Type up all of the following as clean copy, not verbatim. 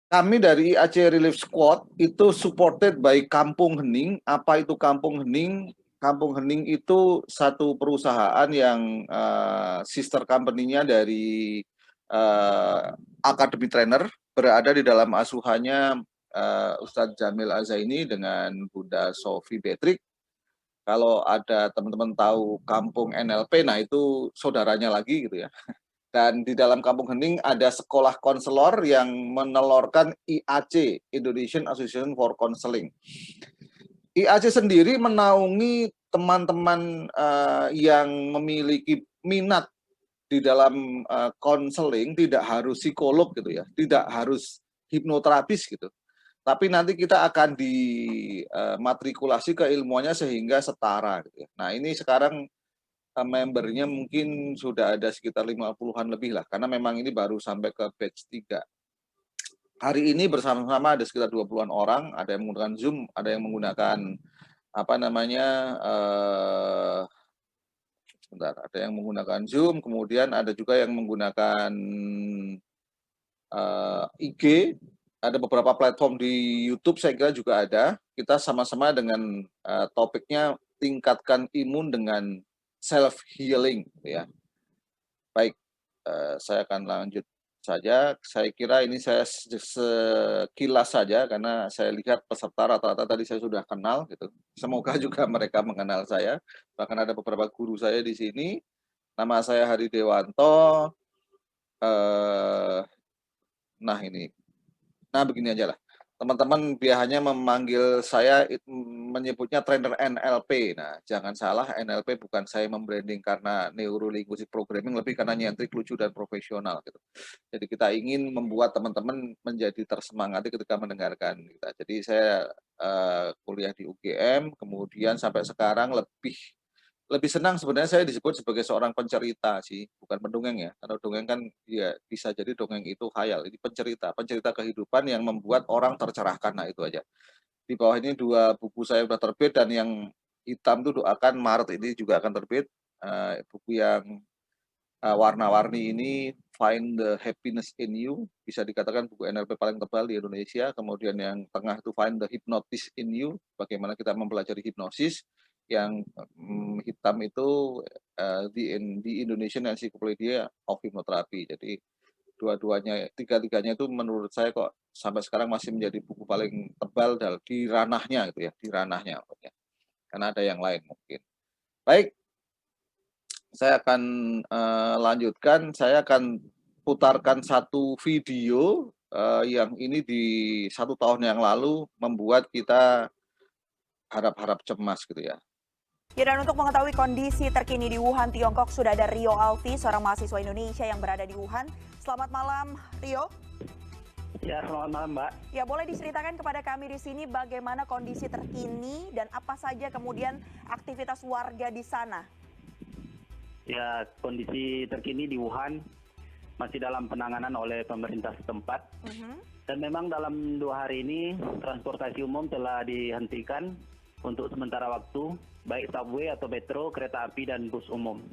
Kami dari Aceh Relief Squad itu supported by Kampung Hening. Apa itu Kampung Hening? Kampung Hening itu satu perusahaan yang sister company-nya dari Academy Trainer, berada di dalam asuhannya Ustadz Jamil Azaini dengan Bunda Sofi Betrik. Kalau ada teman-teman tahu Kampung NLP, nah itu saudaranya lagi gitu ya. Dan di dalam Kampung Hening ada sekolah konselor yang menelorkan IAC, Indonesian Association for Counseling. IAC sendiri menaungi teman-teman yang memiliki minat di dalam konseling, tidak harus psikolog gitu ya, tidak harus hipnoterapis gitu. Tapi nanti kita akan dimatrikulasi ke ilmuannya sehingga setara gitu ya. Nah, ini sekarang membernya mungkin sudah ada sekitar 50-an lebih lah, karena memang ini baru sampai ke batch 3. Hari ini bersama-sama ada sekitar 20-an orang, ada yang menggunakan Zoom, ada yang menggunakan apa namanya, ada yang menggunakan Zoom, kemudian ada juga yang menggunakan IG, ada beberapa platform di YouTube saya kira juga ada. Kita sama-sama dengan topiknya tingkatkan imun dengan self healing ya. Baik, saya akan lanjut saja. Saya kira ini saya sekilas saja karena saya lihat peserta rata-rata tadi saya sudah kenal gitu. Semoga juga mereka mengenal saya. Bahkan ada beberapa guru saya di sini. Nama saya Hari Dewanto. Eh, nah ini, nah begini aja lah. Teman-teman biasanya memanggil saya menyebutnya trainer NLP. Nah, jangan salah, NLP bukan saya membranding karena neuro linguistic programming, lebih karena nyentrik, lucu dan profesional gitu. Jadi kita ingin membuat teman-teman menjadi tersemangati ketika mendengarkan kita. Jadi saya kuliah di UGM, kemudian sampai sekarang lebih senang sebenarnya saya disebut sebagai seorang pencerita sih, bukan pendongeng ya. Karena dongeng kan ya bisa jadi dongeng itu khayal. Ini pencerita, pencerita kehidupan yang membuat orang tercerahkan. Nah, itu aja. Di bawah ini 2 buku saya sudah terbit, dan yang hitam itu doakan Maret ini juga akan terbit. Buku yang warna-warni ini Find the Happiness in You, bisa dikatakan buku NLP paling tebal di Indonesia. Kemudian yang tengah itu Find the Hypnotist in You, bagaimana kita mempelajari hipnosis. Yang hitam itu di Indonesian Encyclopedia of Hypnotherapy. Jadi dua-duanya, tiga-tiganya itu menurut saya kok sampai sekarang masih menjadi buku paling tebal di ranahnya gitu ya, di ranahnya. Karena ada yang lain mungkin. Baik, saya akan lanjutkan. Saya akan putarkan satu video yang ini di 1 tahun yang lalu membuat kita harap-harap cemas gitu ya. Ya, dan untuk mengetahui kondisi terkini di Wuhan, Tiongkok, sudah ada Rio Alfi, seorang mahasiswa Indonesia yang berada di Wuhan. Selamat malam, Rio. Ya, selamat malam, Mbak. Ya, boleh diceritakan kepada kami di sini bagaimana kondisi terkini dan apa saja kemudian aktivitas warga di sana? Ya, kondisi terkini di Wuhan masih dalam penanganan oleh pemerintah setempat. Dan memang dalam 2 hari ini transportasi umum telah dihentikan untuk sementara waktu, baik subway atau metro, kereta api, dan bus umum.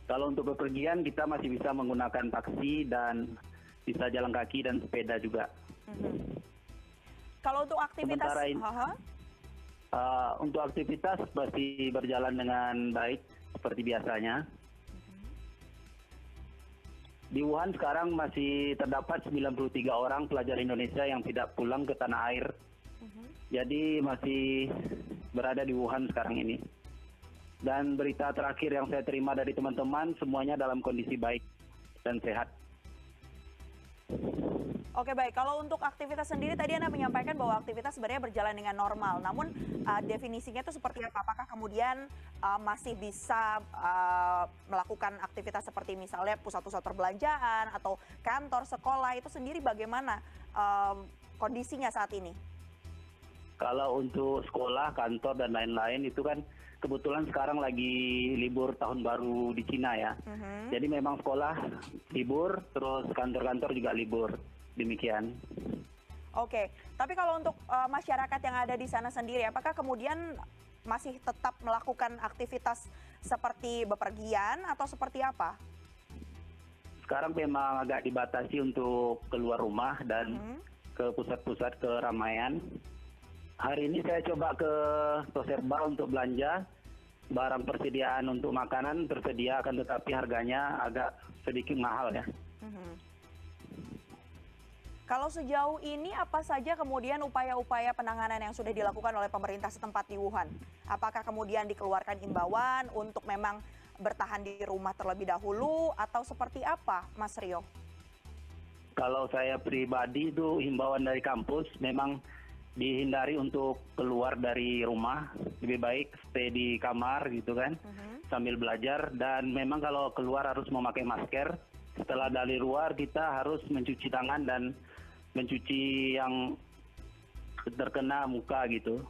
Kalau untuk bepergian kita masih bisa menggunakan taksi dan bisa jalan kaki dan sepeda juga. Kalau untuk aktivitas, untuk aktivitas masih berjalan dengan baik seperti biasanya. Di Wuhan sekarang masih terdapat 93 orang pelajar Indonesia yang tidak pulang ke tanah air. Jadi masih berada di Wuhan sekarang ini. Dan berita terakhir yang saya terima dari teman-teman, semuanya dalam kondisi baik dan sehat. Oke, baik. Kalau untuk aktivitas sendiri tadi Anda menyampaikan bahwa aktivitas sebenarnya berjalan dengan normal. Namun definisinya itu seperti apa? Apakah kemudian masih bisa melakukan aktivitas seperti misalnya pusat-pusat perbelanjaan atau kantor, sekolah, itu sendiri bagaimana kondisinya saat ini? Kalau untuk sekolah, kantor, dan lain-lain itu kan kebetulan sekarang lagi libur tahun baru di Cina ya. Jadi memang sekolah libur, terus kantor-kantor juga libur. Demikian. Oke, tapi kalau untuk masyarakat yang ada di sana sendiri, apakah kemudian masih tetap melakukan aktivitas seperti bepergian atau seperti apa? sekarang memang agak dibatasi untuk keluar rumah dan ke pusat-pusat keramaian. Hari ini saya coba ke Toserba untuk belanja. Barang persediaan untuk makanan tersedia, akan tetapi harganya agak sedikit mahal ya. Kalau sejauh ini apa saja kemudian upaya-upaya penanganan yang sudah dilakukan oleh pemerintah setempat di Wuhan? Apakah kemudian dikeluarkan imbauan untuk memang bertahan di rumah terlebih dahulu atau seperti apa, Mas Rio? Kalau saya pribadi itu himbauan dari kampus memang dihindari untuk keluar dari rumah, lebih baik stay di kamar gitu kan, sambil belajar. Dan memang kalau keluar harus memakai masker. Setelah dari luar kita harus mencuci tangan dan mencuci yang terkena muka gitu.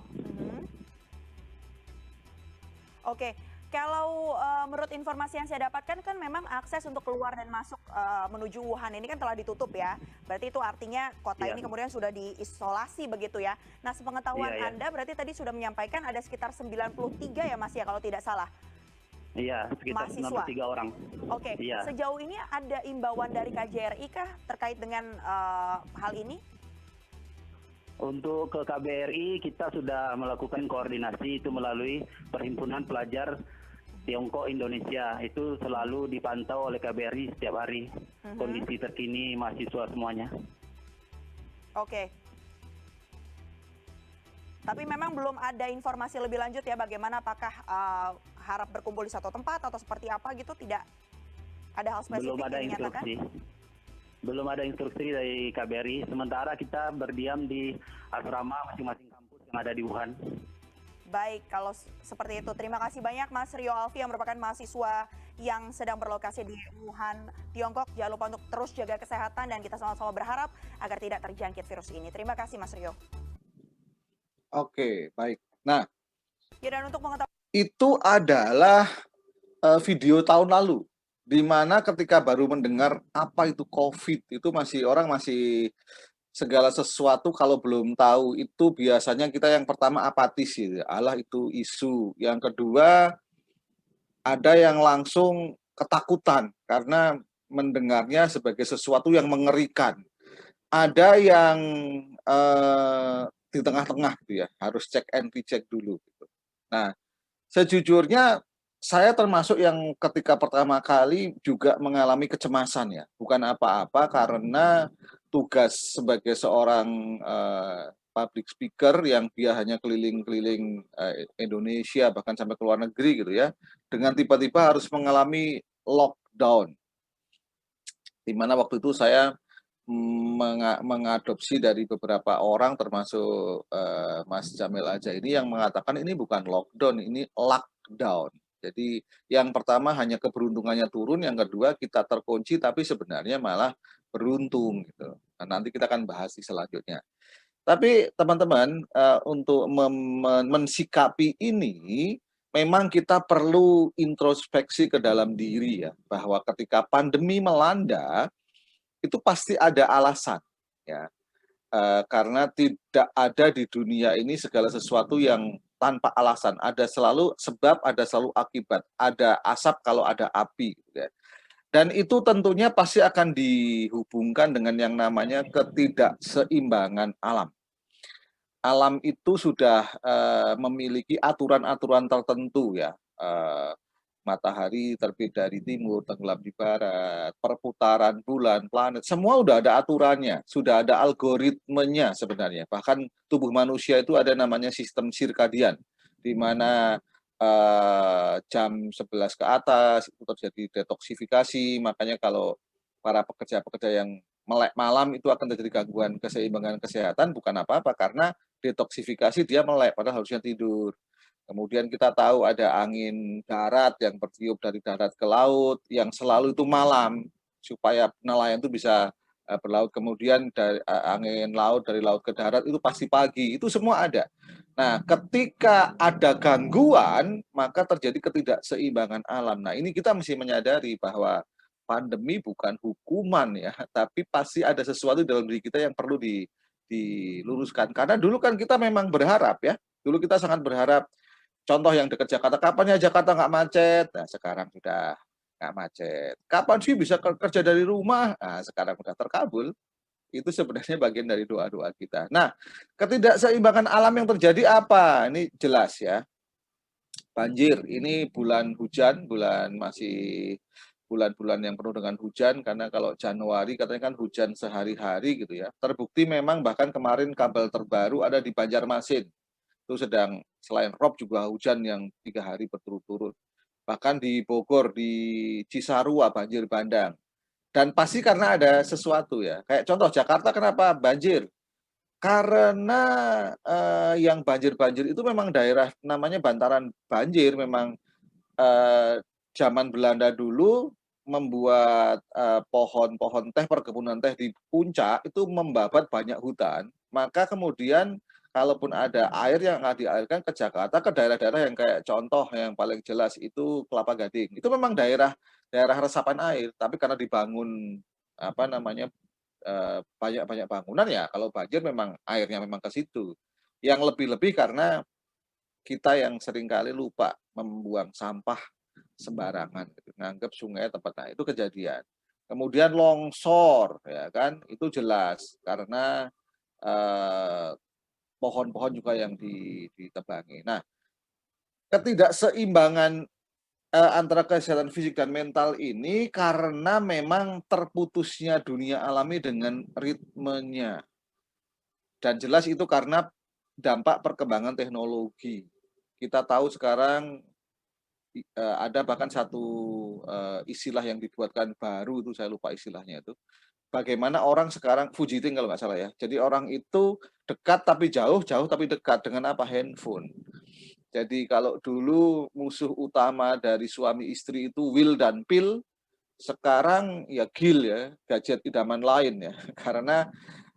Oke. Kalau menurut informasi yang saya dapatkan kan memang akses untuk keluar dan masuk menuju Wuhan ini kan telah ditutup ya. Berarti itu artinya kota ini kemudian sudah diisolasi begitu ya. Nah, sepengetahuan Anda berarti tadi sudah menyampaikan ada sekitar 93 ya Mas ya kalau tidak salah. Iya, sekitar mahasiswa. 93 orang. Oke, Iya. Sejauh ini ada imbauan dari KJRI kah terkait dengan hal ini? Untuk ke KBRI kita sudah melakukan koordinasi itu melalui Perhimpunan Pelajar Tiongkok Indonesia. Itu selalu dipantau oleh KBRI setiap hari kondisi terkini mahasiswa semuanya. Oke. Tapi memang belum ada informasi lebih lanjut ya bagaimana, apakah harap berkumpul di satu tempat atau seperti apa gitu, tidak ada hal spesifik Belum ada yang dinyatakan? Belum ada instruksi dari KBRI. Sementara kita berdiam di asrama masing-masing kampus yang ada di Wuhan. Baik, kalau seperti itu. Terima kasih banyak Mas Rio Alfi yang merupakan mahasiswa yang sedang berlokasi di Wuhan, Tiongkok. Jangan lupa untuk terus jaga kesehatan dan kita sama-sama berharap agar tidak terjangkit virus ini. Terima kasih Mas Rio. Oke, baik. Nah, ya, dan untuk mengetahui itu adalah video tahun lalu, di mana ketika baru mendengar apa itu COVID, itu orang masih segala sesuatu kalau belum tahu itu biasanya kita yang pertama apatis gitu. Alah itu isu. Yang kedua ada yang langsung ketakutan karena mendengarnya sebagai sesuatu yang mengerikan. Ada yang di tengah-tengah gitu ya, harus cek anti-check dulu gitu. Nah, sejujurnya saya termasuk yang ketika pertama kali juga mengalami kecemasan ya. Bukan apa-apa karena tugas sebagai seorang public speaker yang dia hanya keliling-keliling Indonesia bahkan sampai ke luar negeri gitu ya. Dengan tiba-tiba harus mengalami lockdown. Di mana waktu itu saya mengadopsi dari beberapa orang termasuk Mas Jamil aja ini yang mengatakan ini bukan lockdown, ini lockdown. Jadi yang pertama hanya keberuntungannya turun, yang kedua kita terkunci tapi sebenarnya malah beruntung gitu. Nah, nanti kita akan bahas di selanjutnya. Tapi teman-teman untuk mensikapi ini memang kita perlu introspeksi ke dalam diri ya, bahwa ketika pandemi melanda itu pasti ada alasan ya, karena tidak ada di dunia ini segala sesuatu yang tanpa alasan. Ada selalu sebab, ada selalu akibat, ada asap kalau ada api ya. Dan itu tentunya pasti akan dihubungkan dengan yang namanya ketidakseimbangan alam. Alam itu sudah memiliki aturan-aturan tertentu ya, matahari terbit dari timur, tenggelam di barat, perputaran bulan, planet, semua udah ada aturannya, sudah ada algoritmenya sebenarnya. Bahkan tubuh manusia itu ada namanya sistem sirkadian, di mana jam 11 ke atas itu terjadi detoksifikasi, makanya kalau para pekerja-pekerja yang melek malam itu akan terjadi gangguan keseimbangan kesehatan, bukan apa-apa, karena detoksifikasi dia melek, padahal harusnya tidur. Kemudian kita tahu ada angin darat yang bertiup dari darat ke laut, yang selalu itu malam, supaya nelayan itu bisa berlaut. Kemudian dari angin laut dari laut ke darat itu pasti pagi, itu semua ada. Nah, ketika ada gangguan, maka terjadi ketidakseimbangan alam. Nah, ini kita mesti menyadari bahwa pandemi bukan hukuman ya, tapi pasti ada sesuatu dalam diri kita yang perlu diluruskan. Karena dulu kan kita memang berharap ya, dulu kita sangat berharap. Contoh yang dekat Jakarta, kapan ya Jakarta nggak macet? Nah, sekarang sudah nggak macet. Kapan sih bisa kerja dari rumah? Nah, sekarang udah terkabul. Itu sebenarnya bagian dari doa-doa kita. Nah, ketidakseimbangan alam yang terjadi apa? Ini jelas ya. Banjir, ini bulan hujan, masih bulan-bulan yang penuh dengan hujan, karena kalau Januari katanya kan hujan sehari-hari gitu ya. Terbukti memang bahkan kemarin kabel terbaru ada di Banjarmasin. Itu sedang selain rob juga hujan yang 3 hari berturut-turut. Bahkan di Bogor, di Cisarua banjir bandang. Dan pasti karena ada sesuatu ya. Kayak contoh Jakarta kenapa banjir? Karena, yang banjir-banjir itu memang daerah namanya bantaran banjir, memang, zaman Belanda dulu membuat, pohon-pohon teh, perkebunan teh di puncak itu membabat banyak hutan, maka kemudian kalaupun ada air yang akan dialirkan ke Jakarta, ke daerah-daerah yang kayak contoh yang paling jelas itu Kelapa Gading. Itu memang daerah daerah resapan air, tapi karena dibangun, apa namanya, banyak-banyak bangunan ya kalau banjir memang airnya memang ke situ. Yang lebih-lebih karena kita yang seringkali lupa membuang sampah sembarangan gitu, nganggep sungai tempat nah itu kejadian. Kemudian longsor ya kan, itu jelas karena, eee, pohon-pohon juga yang ditebangi. Nah, ketidakseimbangan, antara kesehatan fisik dan mental ini karena memang terputusnya dunia alami dengan ritmenya. Dan jelas itu karena dampak perkembangan teknologi. Kita tahu sekarang ada bahkan satu, istilah yang dibuatkan baru itu saya lupa istilahnya itu. Bagaimana orang sekarang Fujiting kalau nggak salah ya. Jadi orang itu dekat tapi jauh, jauh tapi dekat dengan apa? Handphone. Jadi kalau dulu musuh utama dari suami istri itu will dan pill, sekarang ya Gil ya, gadget idaman lain ya. Karena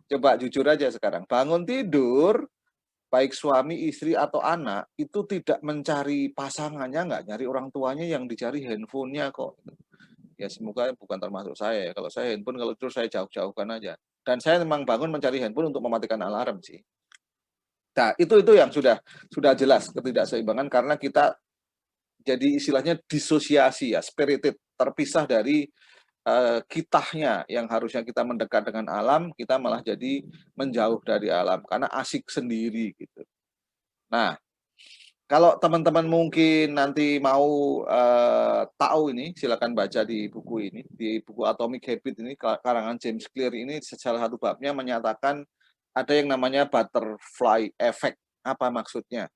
coba jujur aja sekarang, bangun tidur, baik suami, istri, atau anak, itu tidak mencari pasangannya, nggak nyari orang tuanya, yang dicari handphonenya kok. Ya semoga bukan termasuk saya ya, kalau saya handphone kalau terus saya jauh-jauhkan aja. Dan saya memang bangun mencari handphone untuk mematikan alarm sih. Nah, itu yang sudah jelas ketidakseimbangan karena kita jadi istilahnya disosiasi ya, spirited, terpisah dari kitahnya yang harusnya kita mendekat dengan alam, kita malah jadi menjauh dari alam karena asik sendiri gitu. Nah, kalau teman-teman mungkin nanti mau tahu ini, silakan baca di buku ini, di buku Atomic Habit ini karangan James Clear ini salah satu babnya menyatakan ada yang namanya butterfly effect. Apa maksudnya?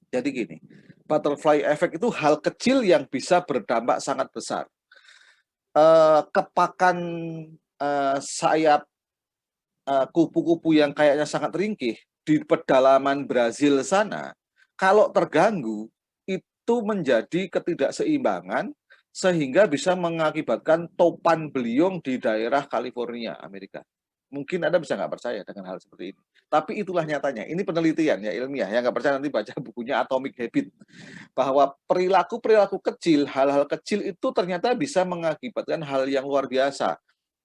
Jadi gini, butterfly effect itu hal kecil yang bisa berdampak sangat besar. Kepakan sayap kupu-kupu yang kayaknya sangat ringkih di pedalaman Brazil sana, kalau terganggu itu menjadi ketidakseimbangan sehingga bisa mengakibatkan topan beliung di daerah California, Amerika. Mungkin Anda bisa nggak percaya dengan hal seperti ini. Tapi itulah nyatanya. Ini penelitian ya ilmiah. Yang nggak percaya nanti baca bukunya Atomic Habit. Bahwa perilaku-perilaku kecil, hal-hal kecil itu ternyata bisa mengakibatkan hal yang luar biasa.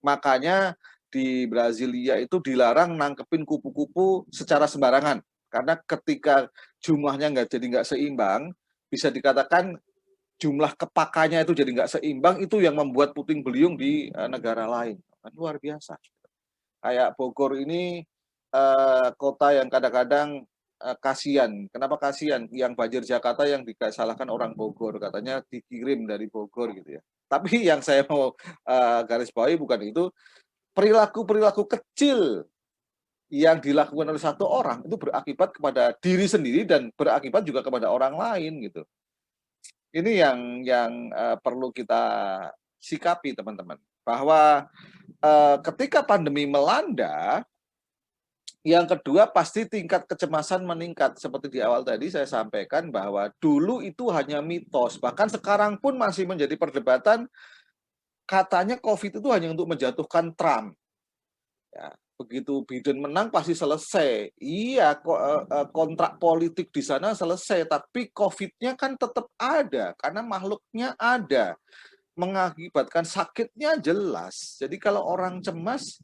Makanya di Brasilia itu dilarang nangkepin kupu-kupu secara sembarangan. Karena ketika jumlahnya nggak seimbang, bisa dikatakan jumlah kepakannya itu jadi nggak seimbang, itu yang membuat puting beliung di negara lain. Kan luar biasa. Kayak Bogor ini kota yang kadang-kadang kasihan. Kenapa kasihan? Yang banjir Jakarta yang disalahkan orang Bogor, katanya dikirim dari Bogor gitu ya. Tapi yang saya mau garis bawahi bukan itu, perilaku-perilaku kecil yang dilakukan oleh satu orang itu berakibat kepada diri sendiri dan berakibat juga kepada orang lain gitu. Ini yang perlu kita sikapi teman-teman. Bahwa ketika pandemi melanda, yang kedua pasti tingkat kecemasan meningkat. Seperti di awal tadi saya sampaikan bahwa dulu itu hanya mitos. Bahkan sekarang pun masih menjadi perdebatan, katanya COVID itu hanya untuk menjatuhkan Trump. Ya, begitu Biden menang pasti selesai. Iya, kontrak politik di sana selesai, tapi COVID-nya kan tetap ada karena makhluknya ada. Mengakibatkan sakitnya jelas. Jadi kalau orang cemas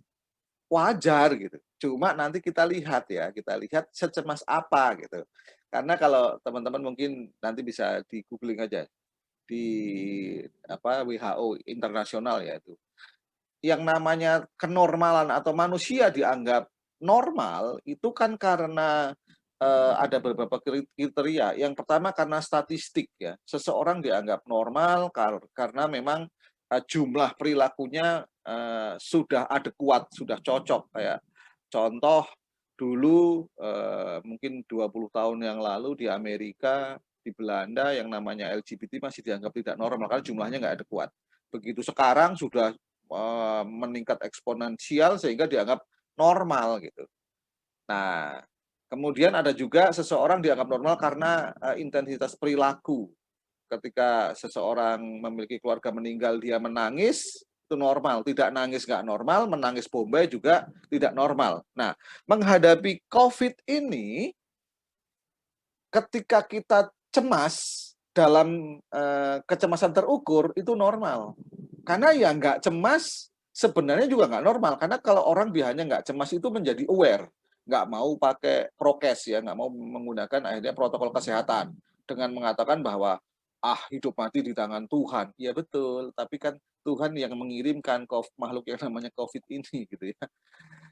wajar gitu. Cuma nanti kita lihat ya, kita lihat secemas apa gitu. Karena kalau teman-teman mungkin nanti bisa di googling aja. di WHO internasional ya itu. Yang namanya kenormalan atau manusia dianggap normal itu kan karena ada beberapa kriteria. Yang pertama karena statistik ya. Seseorang dianggap normal karena memang jumlah perilakunya sudah adekuat, sudah cocok. Kayak contoh dulu mungkin 20 tahun yang lalu di Amerika, di Belanda yang namanya LGBT masih dianggap tidak normal karena jumlahnya nggak adekuat. Begitu sekarang sudah meningkat eksponensial sehingga dianggap normal gitu. Nah, kemudian ada juga seseorang dianggap normal karena intensitas perilaku. Ketika seseorang memiliki keluarga meninggal dia menangis itu normal, tidak nangis nggak normal, menangis bombay juga tidak normal. Nah, menghadapi COVID ini ketika kita cemas dalam kecemasan terukur itu normal. Karena ya nggak cemas sebenarnya juga nggak normal. Karena kalau orang biasanya nggak cemas itu menjadi aware. Nggak mau pakai prokes ya, nggak mau menggunakan akhirnya protokol kesehatan. Dengan mengatakan bahwa, hidup mati di tangan Tuhan. Ya betul, tapi kan Tuhan yang mengirimkan makhluk yang namanya COVID ini gitu ya.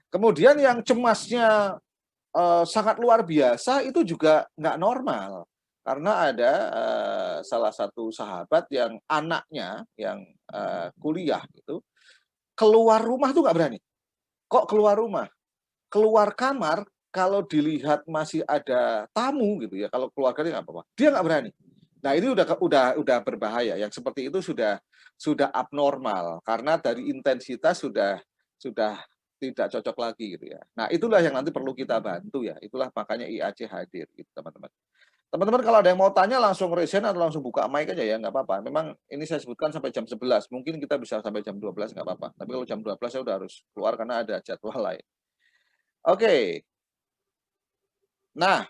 Kemudian yang cemasnya sangat luar biasa itu juga nggak normal. Karena ada salah satu sahabat yang anaknya yang kuliah gitu, keluar rumah tuh nggak berani. Kok keluar rumah? Keluar kamar kalau dilihat masih ada tamu gitu ya, kalau keluarganya nggak apa-apa, dia nggak berani. Nah ini udah berbahaya. Yang seperti itu sudah abnormal karena dari intensitas sudah tidak cocok lagi gitu ya. Nah itulah yang nanti perlu kita bantu ya. Itulah makanya IAC hadir gitu teman-teman. Teman-teman kalau ada yang mau tanya langsung raise hand atau langsung buka mic aja ya, nggak apa-apa. Memang ini saya sebutkan sampai jam 11, mungkin kita bisa sampai jam 12 nggak apa-apa. Tapi kalau jam 12 saya udah harus keluar karena ada jadwal lain. Oke. Nah,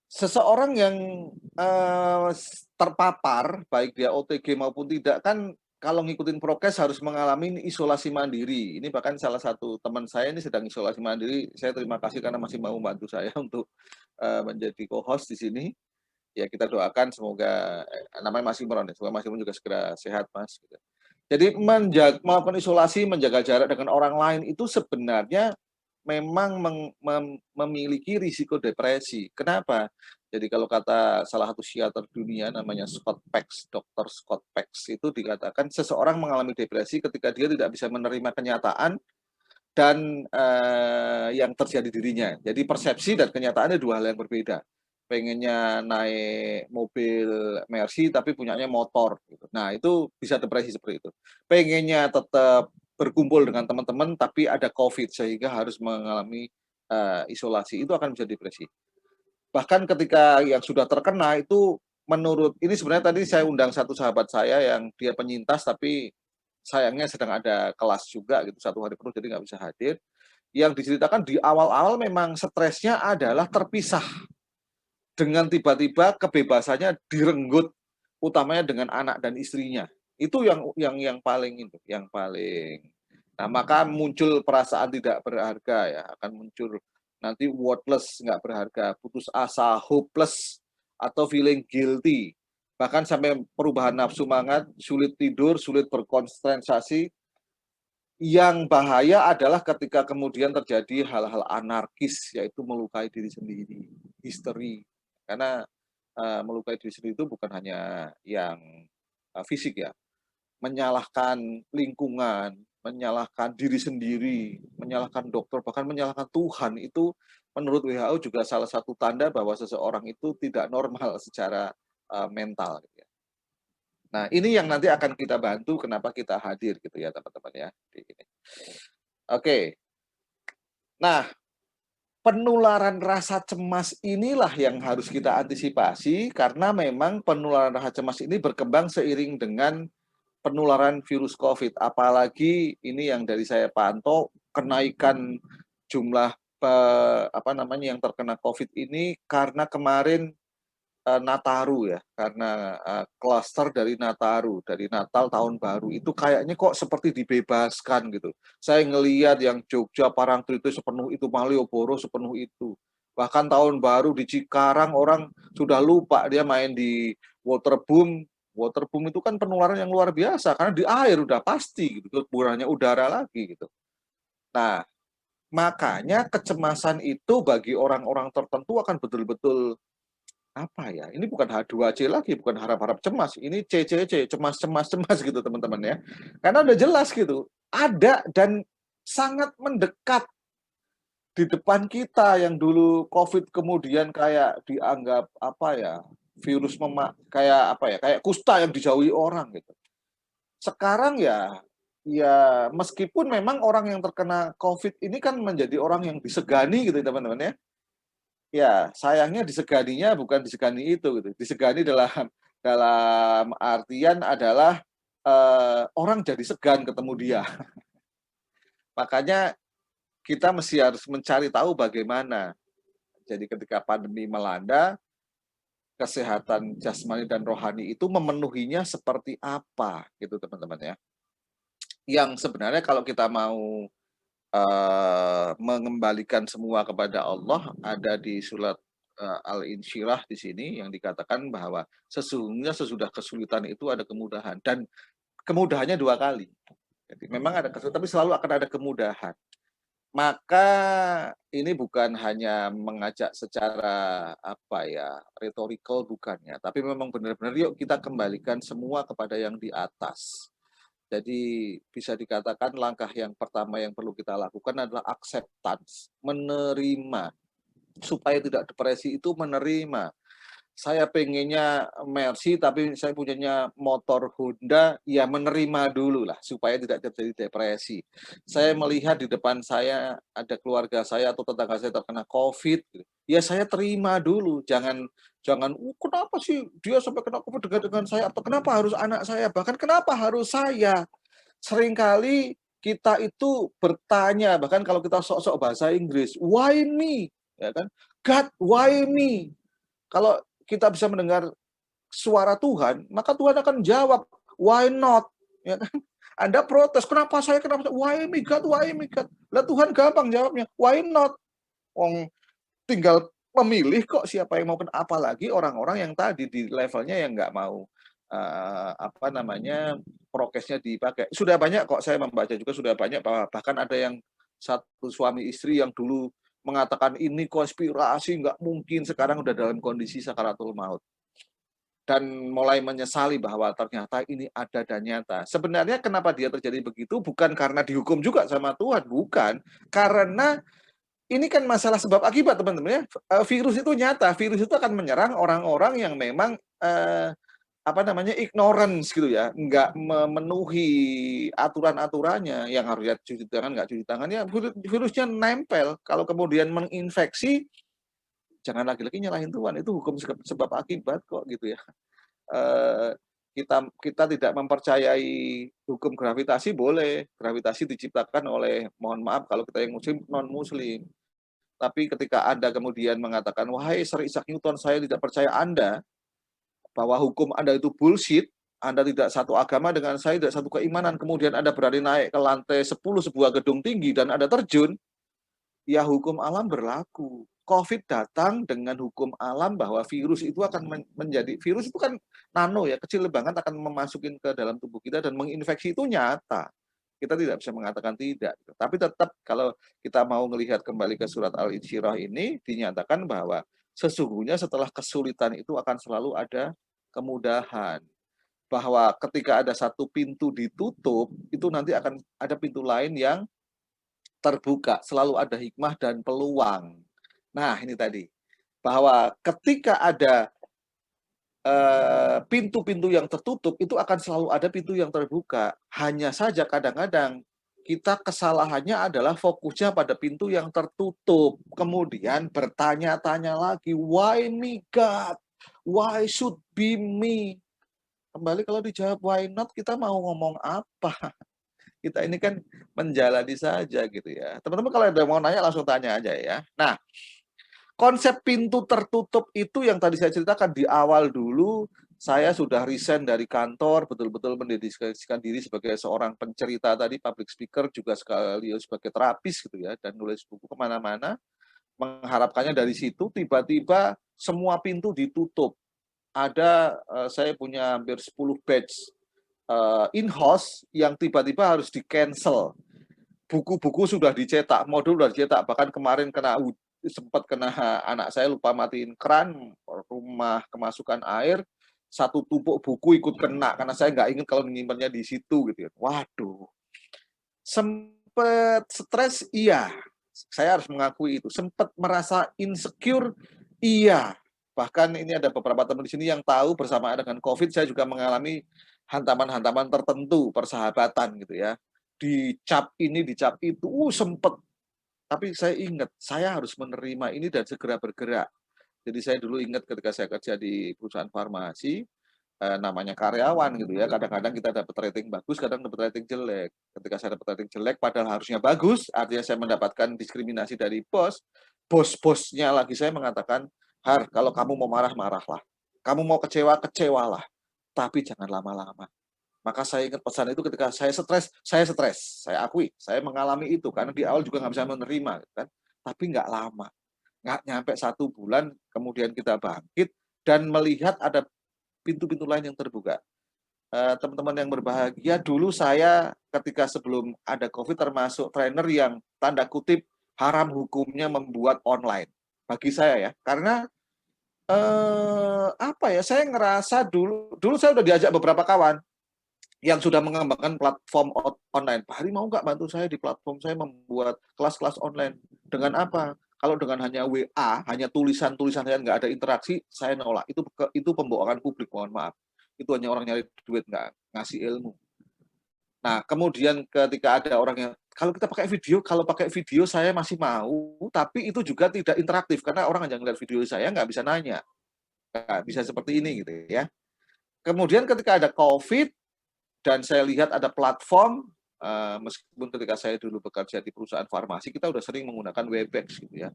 seseorang yang terpapar, baik dia OTG maupun tidak, kan kalau ngikutin prokes harus mengalami isolasi mandiri. Ini bahkan salah satu teman saya ini sedang isolasi mandiri. Saya terima kasih karena masih mau membantu saya untuk menjadi co-host di sini. Ya kita doakan semoga namanya Mas Imron ya, semoga Mas Imron juga segera sehat Mas. Gitu. Jadi melakukan isolasi, menjaga jarak dengan orang lain itu sebenarnya memang memiliki risiko depresi. Kenapa? Jadi kalau kata salah satu psikiater dunia namanya Scott Peck, Dr. Scott Peck itu dikatakan seseorang mengalami depresi ketika dia tidak bisa menerima kenyataan dan yang terjadi dirinya. Jadi persepsi dan kenyataannya dua hal yang berbeda. Pengennya naik mobil Mercy tapi punyanya motor. Gitu. Nah itu bisa depresi seperti itu. Pengennya tetap berkumpul dengan teman-teman tapi ada COVID sehingga harus mengalami isolasi. Itu akan bisa depresi. Bahkan ketika yang sudah terkena itu menurut, ini sebenarnya tadi saya undang satu sahabat saya yang dia penyintas tapi sayangnya sedang ada kelas juga gitu 1 hari penuh jadi nggak bisa hadir. Yang diceritakan di awal-awal memang stresnya adalah terpisah dengan tiba-tiba kebebasannya direnggut utamanya dengan anak dan istrinya. Itu yang paling itu, yang paling. Nah, maka muncul perasaan tidak berharga ya, akan muncul nanti worthless, nggak berharga, putus asa, hopeless atau feeling guilty. Bahkan sampai perubahan nafsu makan, sulit tidur, sulit berkonsentrasi. Yang bahaya adalah ketika kemudian terjadi hal-hal anarkis, yaitu melukai diri sendiri, histeri. Karena melukai diri sendiri itu bukan hanya yang fisik ya, menyalahkan lingkungan, menyalahkan diri sendiri, menyalahkan dokter, bahkan menyalahkan Tuhan, itu menurut WHO juga salah satu tanda bahwa seseorang itu tidak normal secara mental. Gitu ya. Nah, ini yang nanti akan kita bantu kenapa kita hadir gitu ya teman-teman ya. Oke. Nah, penularan rasa cemas inilah yang harus kita antisipasi karena memang penularan rasa cemas ini berkembang seiring dengan penularan virus COVID. Apalagi ini yang dari saya pantau kenaikan jumlah yang terkena COVID ini karena kemarin Nataru ya, karena klaster dari Nataru, dari Natal tahun baru itu kayaknya kok seperti dibebaskan gitu. Saya ngelihat yang Jogja Parangtritis sepenuh itu, Malioboro sepenuh itu. Bahkan tahun baru di Cikarang orang sudah lupa dia main di waterboom itu kan penularan yang luar biasa karena di air udah pasti gitu, bukan hanya udara lagi gitu. Nah, makanya kecemasan itu bagi orang-orang tertentu akan betul-betul apa ya? Ini bukan H2C lagi, bukan harap-harap cemas. Ini CCC, cemas-cemas-cemas gitu teman-teman ya. Karena udah jelas gitu, ada dan sangat mendekat di depan kita yang dulu COVID kemudian kayak dianggap apa ya? Virus kayak apa ya? Kayak kusta yang dijauhi orang gitu. Sekarang ya meskipun memang orang yang terkena COVID ini kan menjadi orang yang disegani gitu teman-teman ya. Ya, sayangnya diseganinya bukan disegani itu gitu. Disegani dalam dalam artian adalah, orang jadi segan ketemu dia. Makanya kita mesti harus mencari tahu bagaimana. Jadi ketika pandemi melanda, kesehatan jasmani dan rohani itu memenuhinya seperti apa gitu teman-teman ya. Yang sebenarnya kalau kita mau mengembalikan semua kepada Allah ada di surat Al-Insyirah di sini yang dikatakan bahwa sesungguhnya sesudah kesulitan itu ada kemudahan dan kemudahannya 2 kali. Jadi memang ada kesulitan tapi selalu akan ada kemudahan. Maka ini bukan hanya mengajak secara apa ya, rhetorical bukannya, tapi memang benar-benar yuk kita kembalikan semua kepada yang di atas. Jadi bisa dikatakan langkah yang pertama yang perlu kita lakukan adalah acceptance, menerima. Supaya tidak depresi itu menerima. Saya pengennya Mercy tapi saya punyanya motor Honda, ya menerima dulu lah supaya tidak terjadi depresi. Saya melihat di depan saya ada keluarga saya atau tetangga saya terkena COVID, ya saya terima dulu. Jangan jangan, kenapa sih dia sampai kena COVID dengan saya atau kenapa harus anak saya, bahkan kenapa harus saya?" Seringkali kita itu bertanya, bahkan kalau kita sok-sok bahasa Inggris, "Why me?" Ya kan? "God, why me?" Kalau kita bisa mendengar suara Tuhan, maka Tuhan akan jawab, "Why not?" Ya kan? Anda protes, "Kenapa saya? Kenapa saya? Why me, God? Why me, God?" Lah Tuhan gampang jawabnya, "Why not?" Wong tinggal memilih kok siapa yang mau, apalagi orang-orang yang tadi di levelnya yang nggak mau apa namanya, prokesnya dipakai. Sudah banyak kok saya membaca juga sudah banyak bahkan ada yang satu suami istri yang dulu mengatakan ini konspirasi, nggak mungkin, sekarang udah dalam kondisi sakaratul maut. Dan mulai menyesali bahwa ternyata ini ada dan nyata. Sebenarnya kenapa dia terjadi begitu bukan karena dihukum juga sama Tuhan, bukan. Karena ini kan masalah sebab akibat teman-teman ya. Virus itu nyata, virus itu akan menyerang orang-orang yang memang apa namanya, ignorance gitu ya, nggak memenuhi aturan-aturannya, yang harusnya cuci tangan, nggak cuci tangan, ya virusnya nempel. Kalau kemudian menginfeksi, jangan lagi-lagi nyalahin Tuhan, itu hukum sebab akibat kok gitu ya. Eee, kita kita tidak mempercayai hukum gravitasi boleh, gravitasi diciptakan oleh, mohon maaf kalau kita yang muslim, non-muslim. Tapi ketika Anda kemudian mengatakan, "Wahai Sir Isaac Newton, saya tidak percaya Anda, bahwa hukum Anda itu bullshit, Anda tidak satu agama dengan saya, tidak satu keimanan, kemudian Anda berani naik ke lantai 10 sebuah gedung tinggi dan Anda terjun, ya hukum alam berlaku." COVID datang dengan hukum alam bahwa virus itu akan menjadi, virus itu kan nano ya, kecil banget, akan memasukin ke dalam tubuh kita dan menginfeksi, itu nyata. Kita tidak bisa mengatakan tidak. Tapi tetap kalau kita mau melihat kembali ke surat Al-Insyirah ini, dinyatakan bahwa sesungguhnya setelah kesulitan itu akan selalu ada kemudahan. Bahwa ketika ada satu pintu ditutup, itu nanti akan ada pintu lain yang terbuka. Selalu ada hikmah dan peluang. Nah, ini tadi. Bahwa ketika ada pintu-pintu yang tertutup, itu akan selalu ada pintu yang terbuka. Hanya saja kadang-kadang kita kesalahannya adalah fokusnya pada pintu yang tertutup. Kemudian bertanya-tanya lagi, "Why me, God? Why should be me?" Kembali kalau dijawab why not, kita mau ngomong apa? Kita ini kan menjalani saja gitu ya. Teman-teman kalau ada mau nanya langsung tanya aja ya. Nah, konsep pintu tertutup itu yang tadi saya ceritakan di awal dulu, saya sudah resign dari kantor, betul-betul mendedikasikan diri sebagai seorang pencerita tadi, public speaker, juga sekaligus sebagai terapis gitu ya, dan nulis buku kemana-mana, mengharapkannya dari situ, tiba-tiba semua pintu ditutup. saya punya hampir 10 batch in-house yang tiba-tiba harus di-cancel. Buku-buku sudah dicetak, modul sudah dicetak, bahkan kemarin sempat kena anak saya lupa matiin keran, rumah kemasukan air, satu tumpuk buku ikut kena, karena saya nggak ingat kalau menyimpannya di situ gitu ya. Waduh, sempet stres, iya. Saya harus mengakui itu. Sempat merasa insecure, iya. Bahkan ini ada beberapa teman di sini yang tahu bersamaan dengan COVID, saya juga mengalami hantaman-hantaman tertentu, persahabatan gitu ya. Dicap ini, dicap itu, sempet. Tapi saya ingat, saya harus menerima ini dan segera bergerak. Jadi saya dulu ingat ketika saya kerja di perusahaan farmasi, namanya karyawan gitu ya, kadang-kadang kita dapat rating bagus, kadang dapat rating jelek. Ketika saya dapat rating jelek, padahal harusnya bagus, artinya saya mendapatkan diskriminasi dari bos-bosnya lagi saya mengatakan, Har, kalau kamu mau marah, marahlah. Kamu mau kecewa, kecewalah. Tapi jangan lama-lama. Maka saya ingat pesan itu ketika saya stres. Saya akui, saya mengalami itu. Karena di awal juga nggak bisa menerima. Kan? Tapi nggak lama. Nggak nyampe 1 bulan, kemudian kita bangkit dan melihat ada pintu-pintu lain yang terbuka. Teman-teman yang berbahagia, dulu saya ketika sebelum ada COVID termasuk trainer yang tanda kutip haram hukumnya membuat online. Bagi saya ya, karena saya ngerasa dulu saya udah diajak beberapa kawan yang sudah mengembangkan platform online. Pak Hari mau nggak bantu saya di platform saya membuat kelas-kelas online? Dengan apa? Kalau dengan hanya WA, hanya tulisan-tulisan saja nggak ada interaksi, saya nolak. Itu pembohongan publik, mohon maaf. Itu hanya orang nyari duit, nggak ngasih ilmu. Nah, kemudian ketika ada orang yang, kalau pakai video saya masih mau, tapi itu juga tidak interaktif, karena orang hanya ngeliat video saya, nggak bisa nanya. Nggak bisa seperti ini gitu ya. Kemudian ketika ada COVID, dan saya lihat ada platform, meskipun ketika saya dulu bekerja di perusahaan farmasi, kita udah sering menggunakan Webex gitu ya,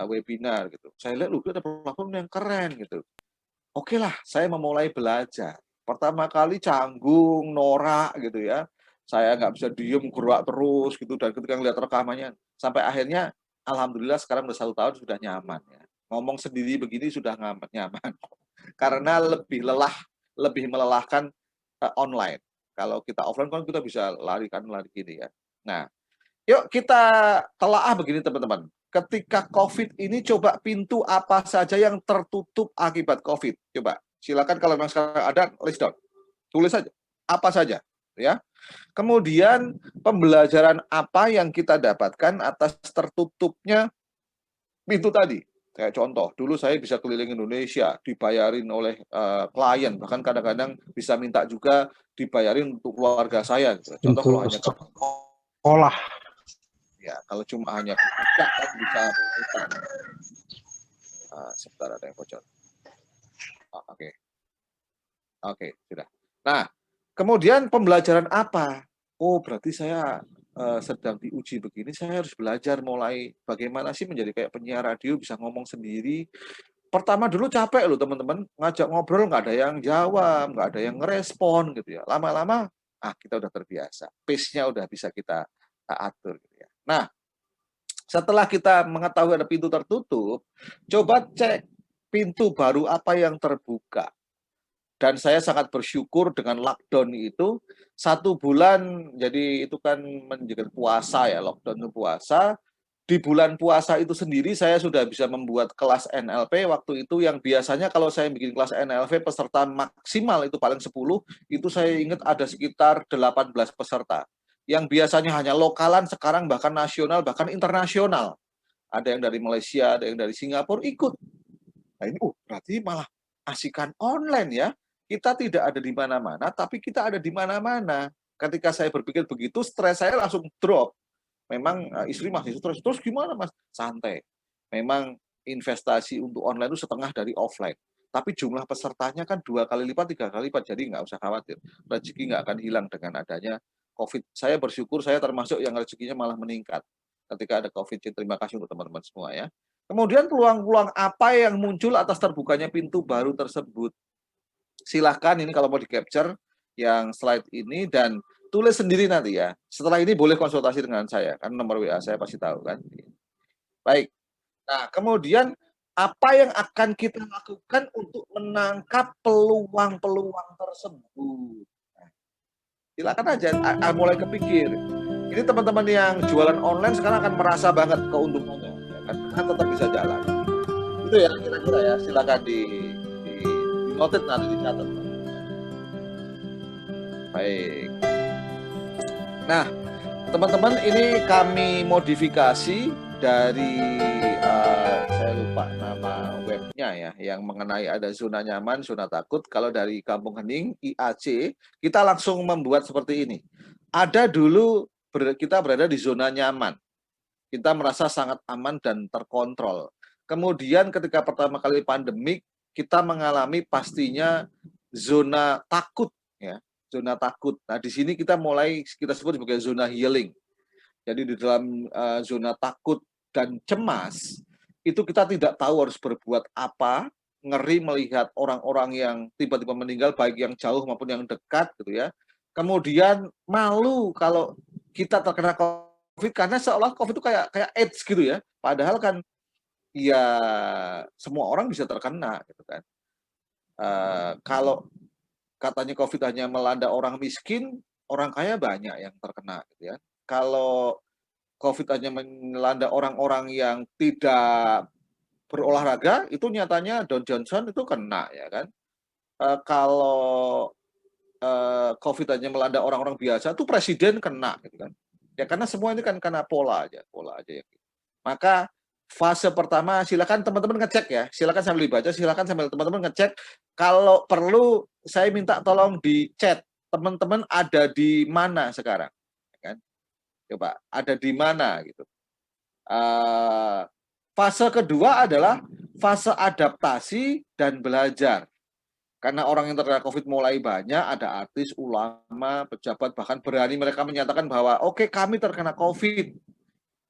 webinar gitu. Saya lihat, ada platform yang keren gitu. Oke lah, saya memulai belajar. Pertama kali canggung, norak gitu ya. Saya nggak bisa diem, gerak terus gitu. Dan ketika ngeliat rekamannya, sampai akhirnya, alhamdulillah sekarang udah 1 tahun sudah nyaman ya. Ngomong sendiri begini sudah nyaman. Karena lebih melelahkan online. Kalau kita offline kan kita bisa lari gini ya. Nah, yuk kita telaah begini teman-teman. Ketika COVID ini coba pintu apa saja yang tertutup akibat COVID. Coba, silakan kalau memang sekarang ada, list down. Tulis saja, apa saja. Ya. Kemudian pembelajaran apa yang kita dapatkan atas tertutupnya pintu tadi. Kayak contoh, dulu saya bisa keliling Indonesia, dibayarin oleh klien, bahkan kadang-kadang bisa minta juga dibayarin untuk keluarga saya. Contoh kalau hanya sekolah. Ya, kalau cuma hanya buka kan bisa. Sebentar ada yang bocor. Oke, sudah. Nah, kemudian pembelajaran apa? Oh, berarti saya sedang diuji begini, saya harus belajar mulai bagaimana sih menjadi kayak penyiar radio, bisa ngomong sendiri. Pertama dulu capek loh teman-teman, ngajak ngobrol nggak ada yang jawab, nggak ada yang ngerespon gitu ya. Lama-lama, kita udah terbiasa. Pace-nya udah bisa kita atur gitu ya. Nah, setelah kita mengetahui ada pintu tertutup, coba cek pintu baru apa yang terbuka. Dan saya sangat bersyukur dengan lockdown itu 1 bulan, jadi itu kan menjadi puasa ya, lockdown itu puasa. Di bulan puasa itu sendiri saya sudah bisa membuat kelas NLP waktu itu yang biasanya kalau saya bikin kelas NLP peserta maksimal itu paling 10, itu saya ingat ada sekitar 18 peserta. Yang biasanya hanya lokalan, sekarang bahkan nasional, bahkan internasional. Ada yang dari Malaysia, ada yang dari Singapura ikut. Nah ini berarti malah asikan online ya. Kita tidak ada di mana-mana, tapi kita ada di mana-mana. Ketika saya berpikir begitu, stres saya langsung drop. Memang istri masih stres. Terus gimana mas? Santai. Memang investasi untuk online itu setengah dari offline. Tapi jumlah pesertanya kan 2 kali lipat, 3 kali lipat. Jadi nggak usah khawatir. Rezeki nggak akan hilang dengan adanya COVID. Saya bersyukur saya termasuk yang rezekinya malah meningkat ketika ada COVID. Terima kasih untuk teman-teman semua ya. Kemudian peluang-peluang apa yang muncul atas terbukanya pintu baru tersebut? Silahkan ini kalau mau di-capture yang slide ini dan tulis sendiri nanti ya. Setelah ini boleh konsultasi dengan saya, kan nomor WA saya pasti tahu kan. Baik. Nah, kemudian Apa yang akan kita lakukan untuk menangkap peluang-peluang tersebut? Nah, silakan aja mulai kepikir. Ini teman-teman yang jualan online sekarang akan merasa banget keuntungannya, ya kan? Karena tetap bisa jalan. Itu ya kira-kira ya. Silakan di noted nanti dicatat. Baik. Nah, teman-teman, ini kami modifikasi dari saya lupa nama webnya ya, yang mengenai ada zona nyaman, zona takut. Kalau dari Kampung Hening IAC, kita langsung membuat seperti ini. Ada dulu kita berada di zona nyaman, kita merasa sangat aman dan terkontrol. Kemudian ketika pertama kali pandemik, kita mengalami pastinya zona takut ya, zona takut. Nah, di sini kita sebut sebagai zona healing. Jadi di dalam zona takut dan cemas, itu kita tidak tahu harus berbuat apa, ngeri melihat orang-orang yang tiba-tiba meninggal, baik yang jauh maupun yang dekat gitu ya. Kemudian malu kalau kita terkena COVID, karena seolah COVID itu kayak AIDS gitu ya. Padahal kan ya semua orang bisa terkena gitu kan. Kalau katanya COVID hanya melanda orang miskin, orang kaya banyak yang terkena gitu ya. Kalau COVID hanya melanda orang-orang yang tidak berolahraga, itu nyatanya Don Johnson itu kena ya kan. Kalau COVID hanya melanda orang-orang biasa, itu presiden kena gitu kan. Ya karena semua ini kan karena pola aja ya. Maka fase pertama silakan teman-teman ngecek ya, silakan sambil dibaca, silakan sambil teman-teman ngecek. Kalau perlu saya minta tolong di chat, teman-teman ada di mana sekarang, ya kan? Coba ada di mana gitu. Fase kedua adalah fase adaptasi dan belajar. Karena orang yang terkena COVID mulai banyak, ada artis, ulama, pejabat, bahkan berani mereka menyatakan bahwa oke, kami terkena COVID.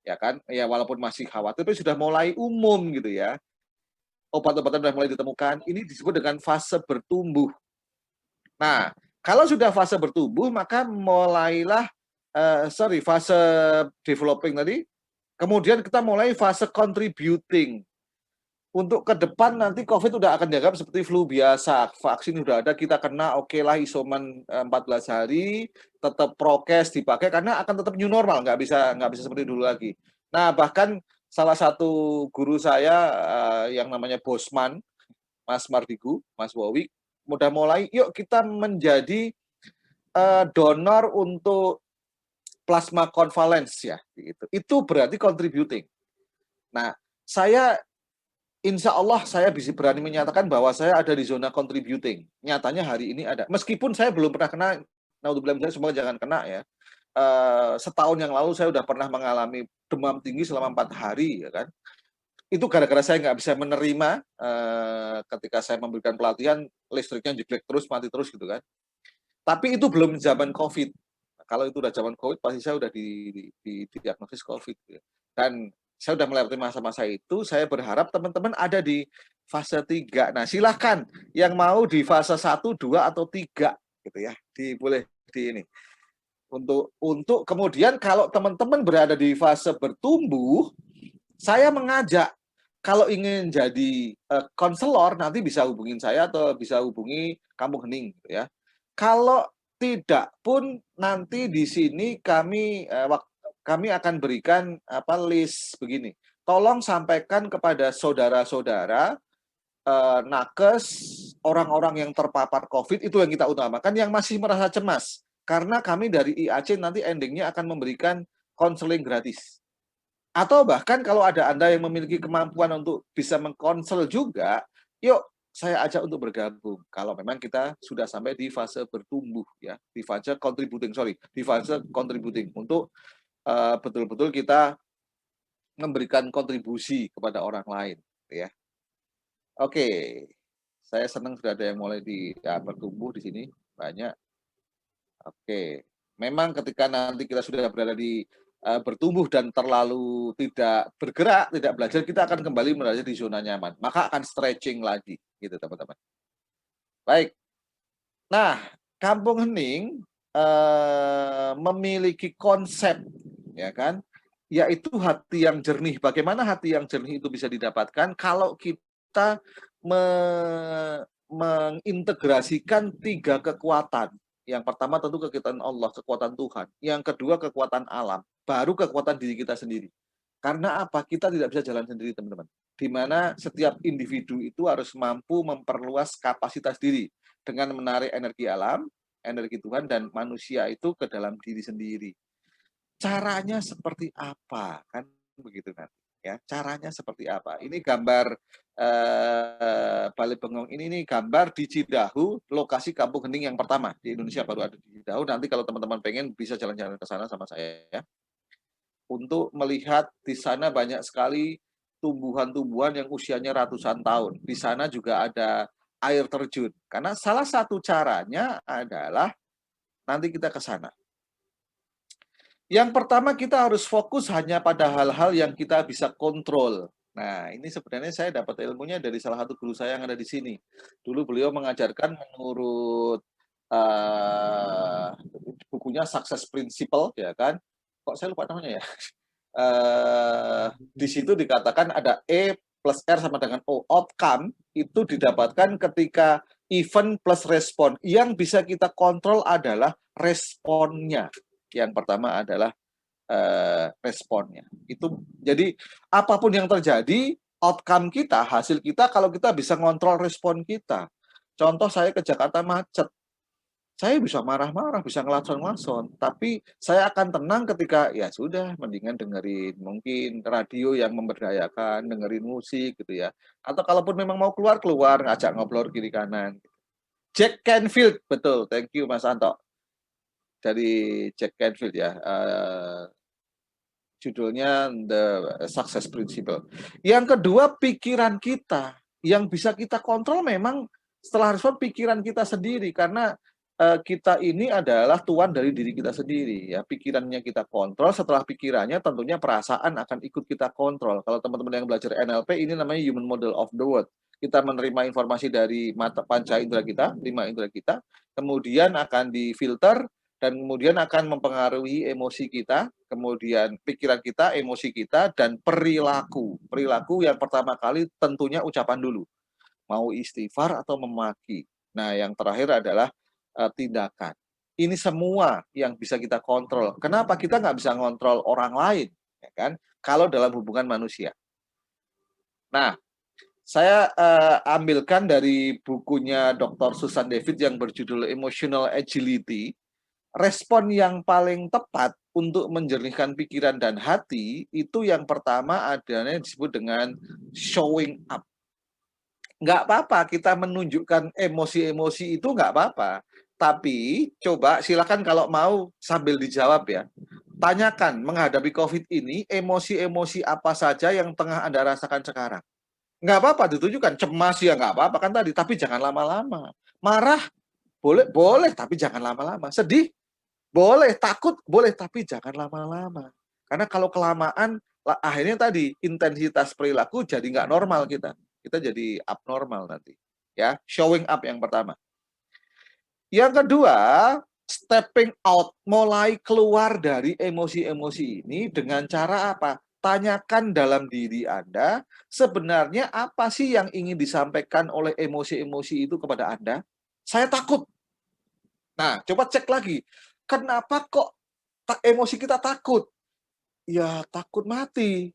Ya kan? Ya walaupun masih khawatir, tapi sudah mulai umum gitu ya. Obat-obatan sudah mulai ditemukan. Ini disebut dengan fase bertumbuh. Nah, kalau sudah fase bertumbuh, maka mulailah fase developing tadi. Kemudian kita mulai fase contributing. Untuk ke depan nanti COVID udah akan dianggap seperti flu biasa. Vaksin udah ada, kita kena, oke lah isoman 14 hari, tetap prokes dipakai karena akan tetap new normal, nggak bisa seperti dulu lagi. Nah, bahkan salah satu guru saya yang namanya Bosman, Mas Mardigu, Mas Wowi, udah mulai, yuk kita menjadi donor untuk plasma convalescence ya, gitu. Itu berarti contributing. Nah, insya Allah saya bisa berani menyatakan bahwa saya ada di zona contributing. Nyatanya hari ini ada. Meskipun saya belum pernah kena, naudzubillah semoga jangan kena ya. Setahun yang lalu saya sudah pernah mengalami demam tinggi selama 4 hari ya kan. Itu gara-gara saya nggak bisa menerima ketika saya memberikan pelatihan, listriknya jeblek terus, mati terus gitu kan. Tapi itu belum zaman COVID. Kalau itu udah zaman COVID, pasti saya udah didiagnosis COVID. Gitu. Dan saya udah melewati masa-masa itu, saya berharap teman-teman ada di fase 3. Nah, silahkan yang mau di fase 1, 2, atau 3 gitu ya. Boleh di ini. Untuk kemudian kalau teman-teman berada di fase bertumbuh, saya mengajak kalau ingin jadi konselor nanti bisa hubungin saya atau bisa hubungi Kampung Hening gitu ya. Kalau tidak pun nanti di sini kami akan berikan list begini. Tolong sampaikan kepada saudara-saudara nakes, orang-orang yang terpapar COVID, itu yang kita utamakan, yang masih merasa cemas. Karena kami dari IAC nanti endingnya akan memberikan konseling gratis. Atau bahkan kalau ada Anda yang memiliki kemampuan untuk bisa mengkonsel juga, yuk saya ajak untuk bergabung. Kalau memang kita sudah sampai di fase bertumbuh ya, di fase contributing untuk betul-betul kita memberikan kontribusi kepada orang lain ya. Oke. Saya senang sudah ada yang mulai bertumbuh di sini banyak. Oke. Memang ketika nanti kita sudah berada di bertumbuh dan terlalu tidak bergerak, tidak belajar, kita akan kembali berada di zona nyaman. Maka akan stretching lagi, gitu teman-teman. Baik. Nah, Kampung Hening memiliki konsep, ya kan? yaitu hati yang jernih. Bagaimana hati yang jernih itu bisa didapatkan? Kalau kita mengintegrasikan 3 kekuatan. Yang pertama tentu kekuatan Allah, kekuatan Tuhan. Yang kedua kekuatan alam, baru kekuatan diri kita sendiri. Karena apa? Kita tidak bisa jalan sendiri, teman-teman. Di mana setiap individu itu harus mampu memperluas kapasitas diri dengan menarik energi alam, energi Tuhan, dan manusia itu ke dalam diri sendiri. Caranya seperti apa? Kan begitu nanti. Ya, caranya seperti apa? Ini gambar Bale Bengong ini gambar di Cidahu, lokasi Kampung Hening yang pertama di Indonesia, baru ada di Cidahu. Nanti kalau teman-teman pengen bisa jalan-jalan ke sana sama saya ya. Untuk melihat di sana banyak sekali tumbuhan-tumbuhan yang usianya ratusan tahun. Di sana juga ada air terjun. Karena salah satu caranya adalah nanti kita ke sana. Yang pertama kita harus fokus hanya pada hal-hal yang kita bisa kontrol. Nah, ini sebenarnya saya dapat ilmunya dari salah satu guru saya yang ada di sini. Dulu beliau mengajarkan menurut bukunya Success Principle, ya kan? Kok saya lupa namanya ya? Di situ dikatakan ada E plus R sama dengan O. Outcome itu didapatkan ketika event plus respon. Yang bisa kita kontrol adalah responnya. Yang pertama adalah responnya. Itu jadi apapun yang terjadi, outcome kita, hasil kita kalau kita bisa ngontrol respon kita. Contoh saya ke Jakarta macet. Saya bisa marah-marah, bisa ngelacon-ngelacon, tapi saya akan tenang ketika ya sudah mendingan dengerin mungkin radio yang memberdayakan, dengerin musik gitu ya. Atau kalaupun memang mau keluar, ngajak ngobrol kiri kanan. Jack Canfield, betul. Thank you Mas Anto. Dari Jack Canfield ya. Judulnya The Success Principle. Yang kedua, pikiran kita. Yang bisa kita kontrol memang setelah respon pikiran kita sendiri. Karena kita ini adalah tuan dari diri kita sendiri. Ya, pikirannya kita kontrol, setelah pikirannya tentunya perasaan akan ikut kita kontrol. Kalau teman-teman yang belajar NLP, ini namanya Human Model of the World. Kita menerima informasi dari panca indera kita, 5 indera kita, kemudian akan difilter, dan kemudian akan mempengaruhi emosi kita, kemudian pikiran kita, emosi kita, dan perilaku. Perilaku yang pertama kali tentunya ucapan dulu. Mau istighfar atau memaki. Nah, yang terakhir adalah tindakan. Ini semua yang bisa kita kontrol. Kenapa kita nggak bisa kontrol orang lain? Ya kan? Kalau dalam hubungan manusia. Nah, saya ambilkan dari bukunya Dr. Susan David yang berjudul Emotional Agility. Respon yang paling tepat untuk menjernihkan pikiran dan hati itu yang pertama adanya disebut dengan showing up. Nggak apa-apa kita menunjukkan emosi-emosi itu nggak apa-apa. Tapi coba silakan kalau mau sambil dijawab ya. Tanyakan menghadapi COVID ini emosi-emosi apa saja yang tengah Anda rasakan sekarang. Nggak apa-apa ditujukan, cemas ya nggak apa-apa kan tadi, tapi jangan lama-lama. Marah boleh tapi jangan lama-lama. Sedih boleh, takut boleh, tapi jangan lama-lama. Karena kalau kelamaan, akhirnya tadi intensitas perilaku jadi nggak normal kita. Kita jadi abnormal nanti. Ya, showing up yang pertama. Yang kedua, stepping out, mulai keluar dari emosi-emosi ini dengan cara apa? Tanyakan dalam diri Anda, sebenarnya apa sih yang ingin disampaikan oleh emosi-emosi itu kepada Anda? Saya takut. Nah, coba cek lagi. Kenapa kok emosi kita takut? Ya, takut mati.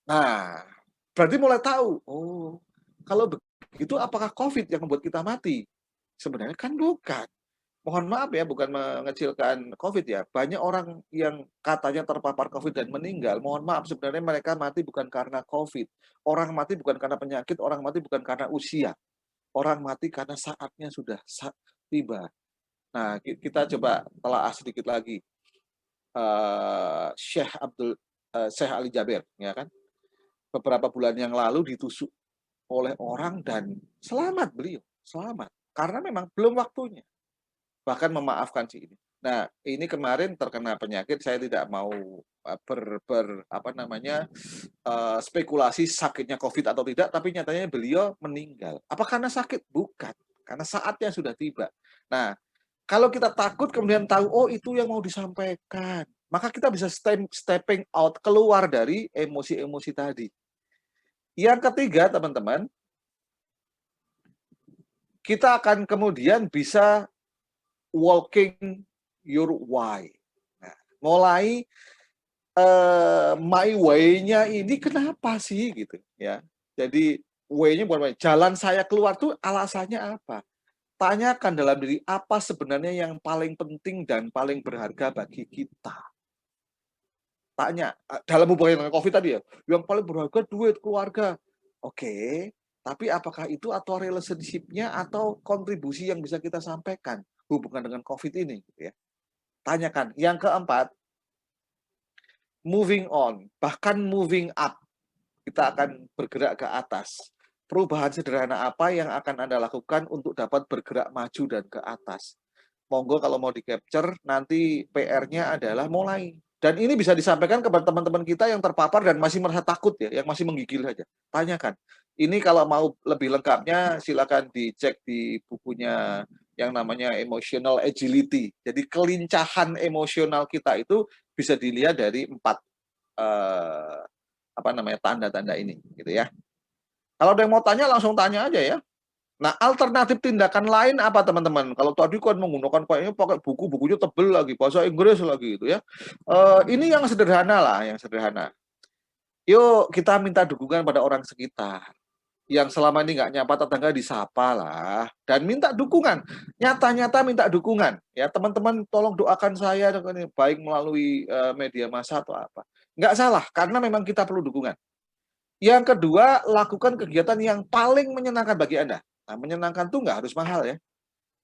Nah, berarti mulai tahu. Oh, kalau begitu apakah COVID yang membuat kita mati? Sebenarnya kan bukan. Mohon maaf ya, bukan mengecilkan COVID ya. Banyak orang yang katanya terpapar COVID dan meninggal. Mohon maaf, sebenarnya mereka mati bukan karena COVID. Orang mati bukan karena penyakit, orang mati bukan karena usia. Orang mati karena saatnya sudah tiba. Nah, kita coba telaah sedikit lagi. Syekh Ali Jaber, ya kan? Beberapa bulan yang lalu ditusuk oleh orang dan selamat beliau, selamat. Karena memang belum waktunya. Bahkan memaafkan si ini. Nah, ini kemarin terkena penyakit, saya tidak mau spekulasi sakitnya COVID atau tidak, tapi nyatanya beliau meninggal. Apa karena sakit? Bukan. Karena saatnya sudah tiba. Nah, kalau kita takut kemudian tahu, oh itu yang mau disampaikan. maka kita bisa stepping out, keluar dari emosi-emosi tadi. Yang ketiga, teman-teman, kita akan kemudian bisa walking your why. Nah, mulai my way-nya ini kenapa sih gitu ya. Jadi way-nya bukan jalan saya keluar tuh alasannya apa? Tanyakan dalam diri apa sebenarnya yang paling penting dan paling berharga bagi kita. Tanya dalam hubungan dengan COVID tadi ya, yang paling berharga duit, keluarga. Oke, tapi apakah itu atau relationship-nya atau kontribusi yang bisa kita sampaikan hubungan dengan COVID ini gitu ya. Tanyakan. Yang keempat, moving on, bahkan moving up. Kita akan bergerak ke atas. Perubahan sederhana apa yang akan Anda lakukan untuk dapat bergerak maju dan ke atas? Monggo kalau mau di-capture, nanti PR-nya adalah mulai. Dan ini bisa disampaikan kepada teman-teman kita yang terpapar dan masih merasa takut ya, yang masih menggigil saja. Tanyakan. Ini kalau mau lebih lengkapnya, silakan dicek di bukunya yang namanya Emotional Agility. Jadi kelincahan emosional kita itu bisa dilihat dari 4 tanda-tanda ini, gitu ya. Kalau ada yang mau tanya, langsung tanya aja ya. Nah, alternatif tindakan lain apa teman-teman? Kalau tadi kan menggunakan kayaknya pakai buku-bukunya tebel lagi, bahasa Inggris lagi gitu ya. Ini yang sederhana lah, yang sederhana. Yuk kita minta dukungan pada orang sekitar. Yang selama ini nggak nyapa tetangga disapa lah. Dan minta dukungan. Nyata-nyata minta dukungan. Ya teman-teman tolong doakan saya, baik melalui media massa atau apa. Nggak salah, karena memang kita perlu dukungan. Yang kedua, lakukan kegiatan yang paling menyenangkan bagi Anda. Nah, menyenangkan tuh nggak harus mahal ya.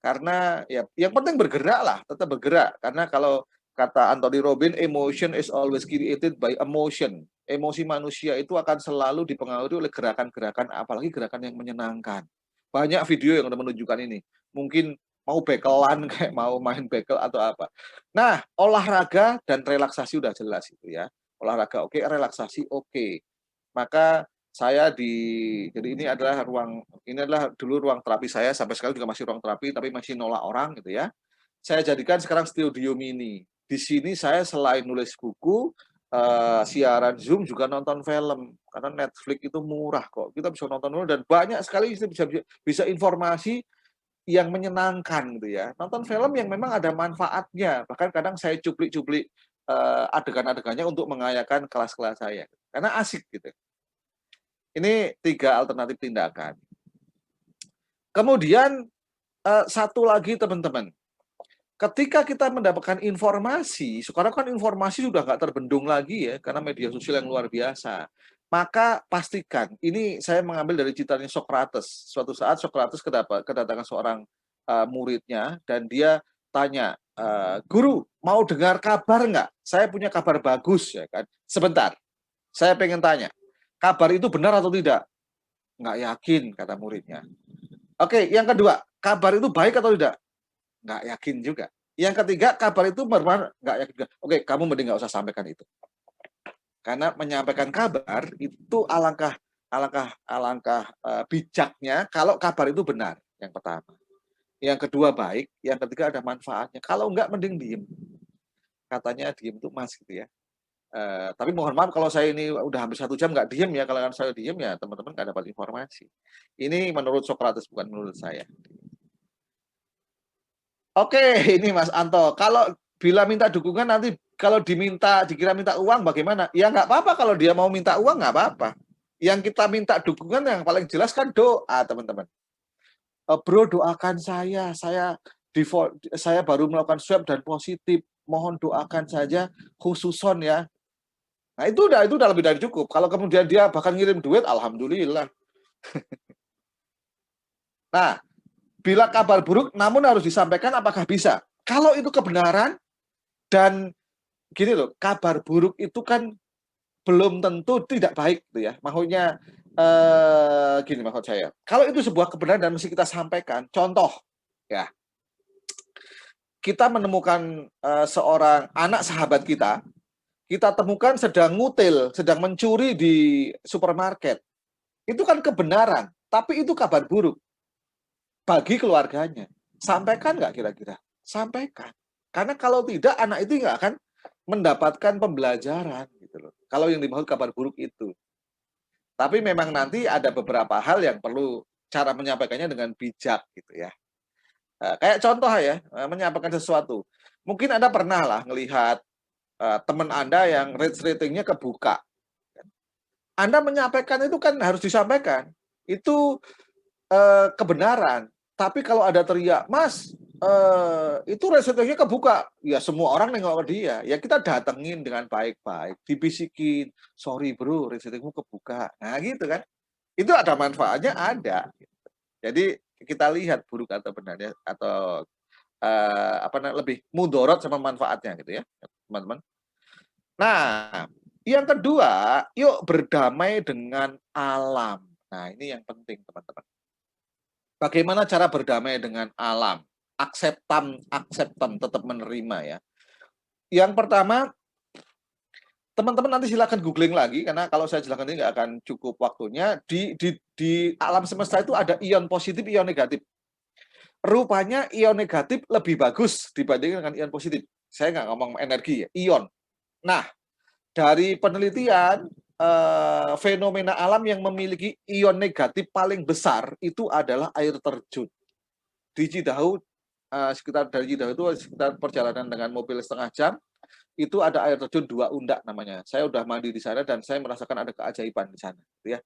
Karena ya yang penting bergerak lah, tetap bergerak. Karena kalau kata Anthony Robbins, emotion is always created by emotion. Emosi manusia itu akan selalu dipengaruhi oleh gerakan-gerakan, apalagi gerakan yang menyenangkan. Banyak video yang menunjukkan ini. Mungkin mau bekelan, kayak mau main bekel atau apa. Nah, olahraga dan relaksasi udah jelas itu ya. Olahraga oke, relaksasi oke. Maka saya jadi ini adalah dulu ruang terapi saya, sampai sekarang juga masih ruang terapi, tapi masih nolak orang gitu ya. Saya jadikan sekarang studio mini. Di sini saya selain nulis buku, siaran Zoom juga nonton film. Karena Netflix itu murah kok. Kita bisa nonton film dan banyak sekali bisa informasi yang menyenangkan gitu ya. Nonton film yang memang ada manfaatnya. Bahkan kadang saya cuplik-cuplik adegan-adegannya untuk mengayakan kelas-kelas saya. Karena asik gitu. Ini 3 alternatif tindakan. Kemudian satu lagi teman-teman, ketika kita mendapatkan informasi, sekarang kan informasi sudah nggak terbendung lagi ya, karena media sosial yang luar biasa. Maka pastikan, ini saya mengambil dari ceritanya Socrates. Suatu saat Socrates kedatangan seorang muridnya, dan dia tanya, guru, mau dengar kabar nggak? Saya punya kabar bagus ya kan. Sebentar, saya pengen tanya. Kabar itu benar atau tidak? Nggak yakin, kata muridnya. Oke, yang kedua, kabar itu baik atau tidak? Nggak yakin juga. Yang ketiga, kabar itu benar, nggak yakin juga. Oke, kamu mending nggak usah sampaikan itu. Karena menyampaikan kabar itu alangkah bijaknya kalau kabar itu benar, yang pertama. Yang kedua baik, yang ketiga ada manfaatnya. Kalau nggak, mending diem. Katanya diem itu mas gitu ya. Tapi mohon maaf kalau saya ini udah hampir 1 jam nggak diem ya. Kalau saya diem ya teman-teman nggak dapat informasi. Ini menurut Socrates, bukan menurut saya. Oke, ini Mas Anto. Kalau bila minta dukungan nanti kalau dikira minta uang bagaimana? Ya nggak apa-apa, kalau dia mau minta uang nggak apa-apa. Yang kita minta dukungan yang paling jelas kan doa, teman-teman. Bro, doakan saya baru melakukan swab dan positif. Mohon doakan saja khususon ya. Nah, itu udah lebih dari cukup. Kalau kemudian dia bahkan ngirim duit, alhamdulillah. Nah, bila kabar buruk namun harus disampaikan, apakah bisa? Kalau itu kebenaran, dan gini loh, kabar buruk itu kan belum tentu tidak baik gitu ya. Maksudnya gini maksud saya. Kalau itu sebuah kebenaran dan mesti kita sampaikan. Contoh ya. Kita menemukan seorang anak sahabat kita temukan sedang ngutil, sedang mencuri di supermarket. Itu kan kebenaran, tapi itu kabar buruk bagi keluarganya. Sampaikan nggak kira-kira? Sampaikan. Karena kalau tidak, anak itu nggak akan mendapatkan pembelajaran gitu loh. Kalau yang dimaksud kabar buruk itu. Tapi memang nanti ada beberapa hal yang perlu cara menyampaikannya dengan bijak gitu ya. Kayak contoh ya, menyampaikan sesuatu. Mungkin Anda pernah lah ngelihat teman Anda yang ratingnya kebuka. Anda menyampaikan itu kan harus disampaikan. Itu kebenaran. Tapi kalau ada teriak, "Mas, itu resikonya kebuka." Ya semua orang nengok ke dia. Ya kita datengin dengan baik-baik, dibisikin, "Sorry bro, resikomu kebuka." Nah gitu kan. Itu ada manfaatnya, ada. Jadi kita lihat buruk atau benarnya atau apa namanya, lebih mudorot sama manfaatnya gitu ya, teman-teman. Nah, yang kedua, yuk berdamai dengan alam. Nah, ini yang penting teman-teman. Bagaimana cara berdamai dengan alam? Akseptan, tetap menerima ya. Yang pertama, teman-teman nanti silakan googling lagi karena kalau saya jelaskan ini nggak akan cukup waktunya. Di alam semesta itu ada ion positif, ion negatif. Rupanya ion negatif lebih bagus dibandingkan dengan ion positif. Saya nggak ngomong energi ya, ion. Nah, dari penelitian fenomena alam yang memiliki ion negatif paling besar itu adalah air terjun. Di Cidahu, sekitar dari Cidahu itu sekitar perjalanan dengan mobil setengah jam, itu ada air terjun Dua Undak namanya. Saya udah mandi di sana dan saya merasakan ada keajaiban di sana, gitu ya.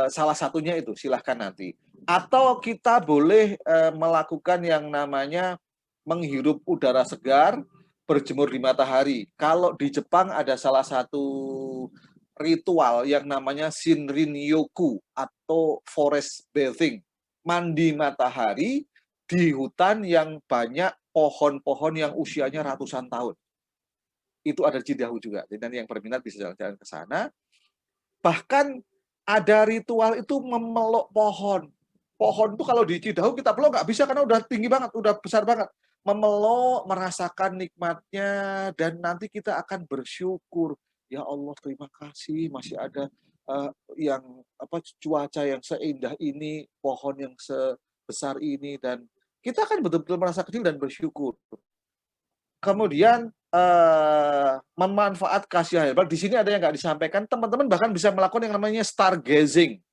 Salah satunya itu, silahkan nanti. Atau kita boleh melakukan yang namanya menghirup udara segar, berjemur di matahari. Kalau di Jepang ada salah satu ritual yang namanya Shinrin-yoku atau forest bathing. Mandi matahari di hutan yang banyak pohon-pohon yang usianya ratusan tahun. Itu ada di Cidahu juga. Jadi nanti yang berminat bisa jalan-jalan ke sana. Bahkan ada ritual itu memeluk pohon. Pohon itu kalau di Cidahu kita peluk nggak bisa karena udah tinggi banget, udah besar banget. Memeluk, merasakan nikmatnya, dan nanti kita akan bersyukur. Ya Allah, terima kasih masih ada yang cuaca yang seindah ini, pohon yang sebesar ini, dan kita akan betul-betul merasa kecil dan bersyukur. Kemudian memanfaat kasih herbal. Di sini ada yang nggak disampaikan, teman-teman bahkan bisa melakukan yang namanya stargazing.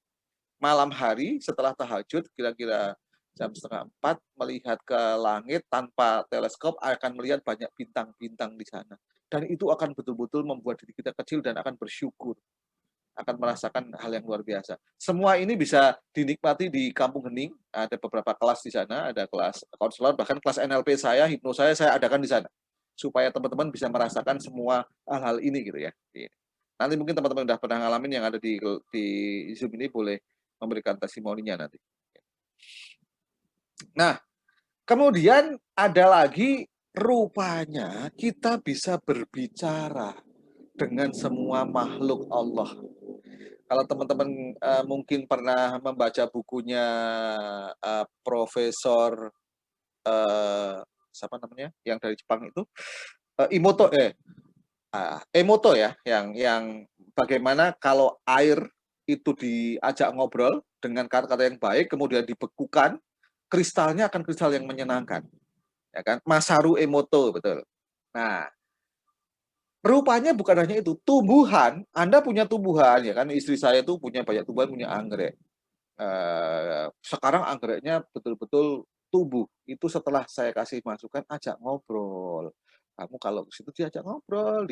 Malam hari setelah tahajud, kira-kira jam 3:30, melihat ke langit tanpa teleskop, akan melihat banyak bintang-bintang di sana. Dan itu akan betul-betul membuat diri kita kecil dan akan bersyukur. Akan merasakan hal yang luar biasa. Semua ini bisa dinikmati di Kampung Hening. Ada beberapa kelas di sana, ada kelas konselor, bahkan kelas NLP saya, hipno saya adakan di sana. Supaya teman-teman bisa merasakan semua hal-hal ini gitu ya. Nanti mungkin teman-teman udah pernah ngalamin yang ada di Zoom ini boleh memberikan testimoninya nanti. Nah, kemudian ada lagi, rupanya kita bisa berbicara dengan semua makhluk Allah. Kalau teman-teman mungkin pernah membaca bukunya Profesor siapa namanya yang dari Jepang itu, Emoto ya, yang bagaimana kalau air itu diajak ngobrol dengan kata-kata yang baik, kemudian dibekukan, kristalnya akan kristal yang menyenangkan, ya kan? Masaru Emoto, betul. Nah, rupanya bukan hanya itu, tumbuhan, Anda punya tumbuhan, ya kan? Istri saya tuh punya banyak tumbuhan, punya anggrek. Sekarang anggreknya betul-betul tumbuh. Itu setelah saya kasih masukan, ajak ngobrol. Kamu kalau ke situ diajak ngobrol,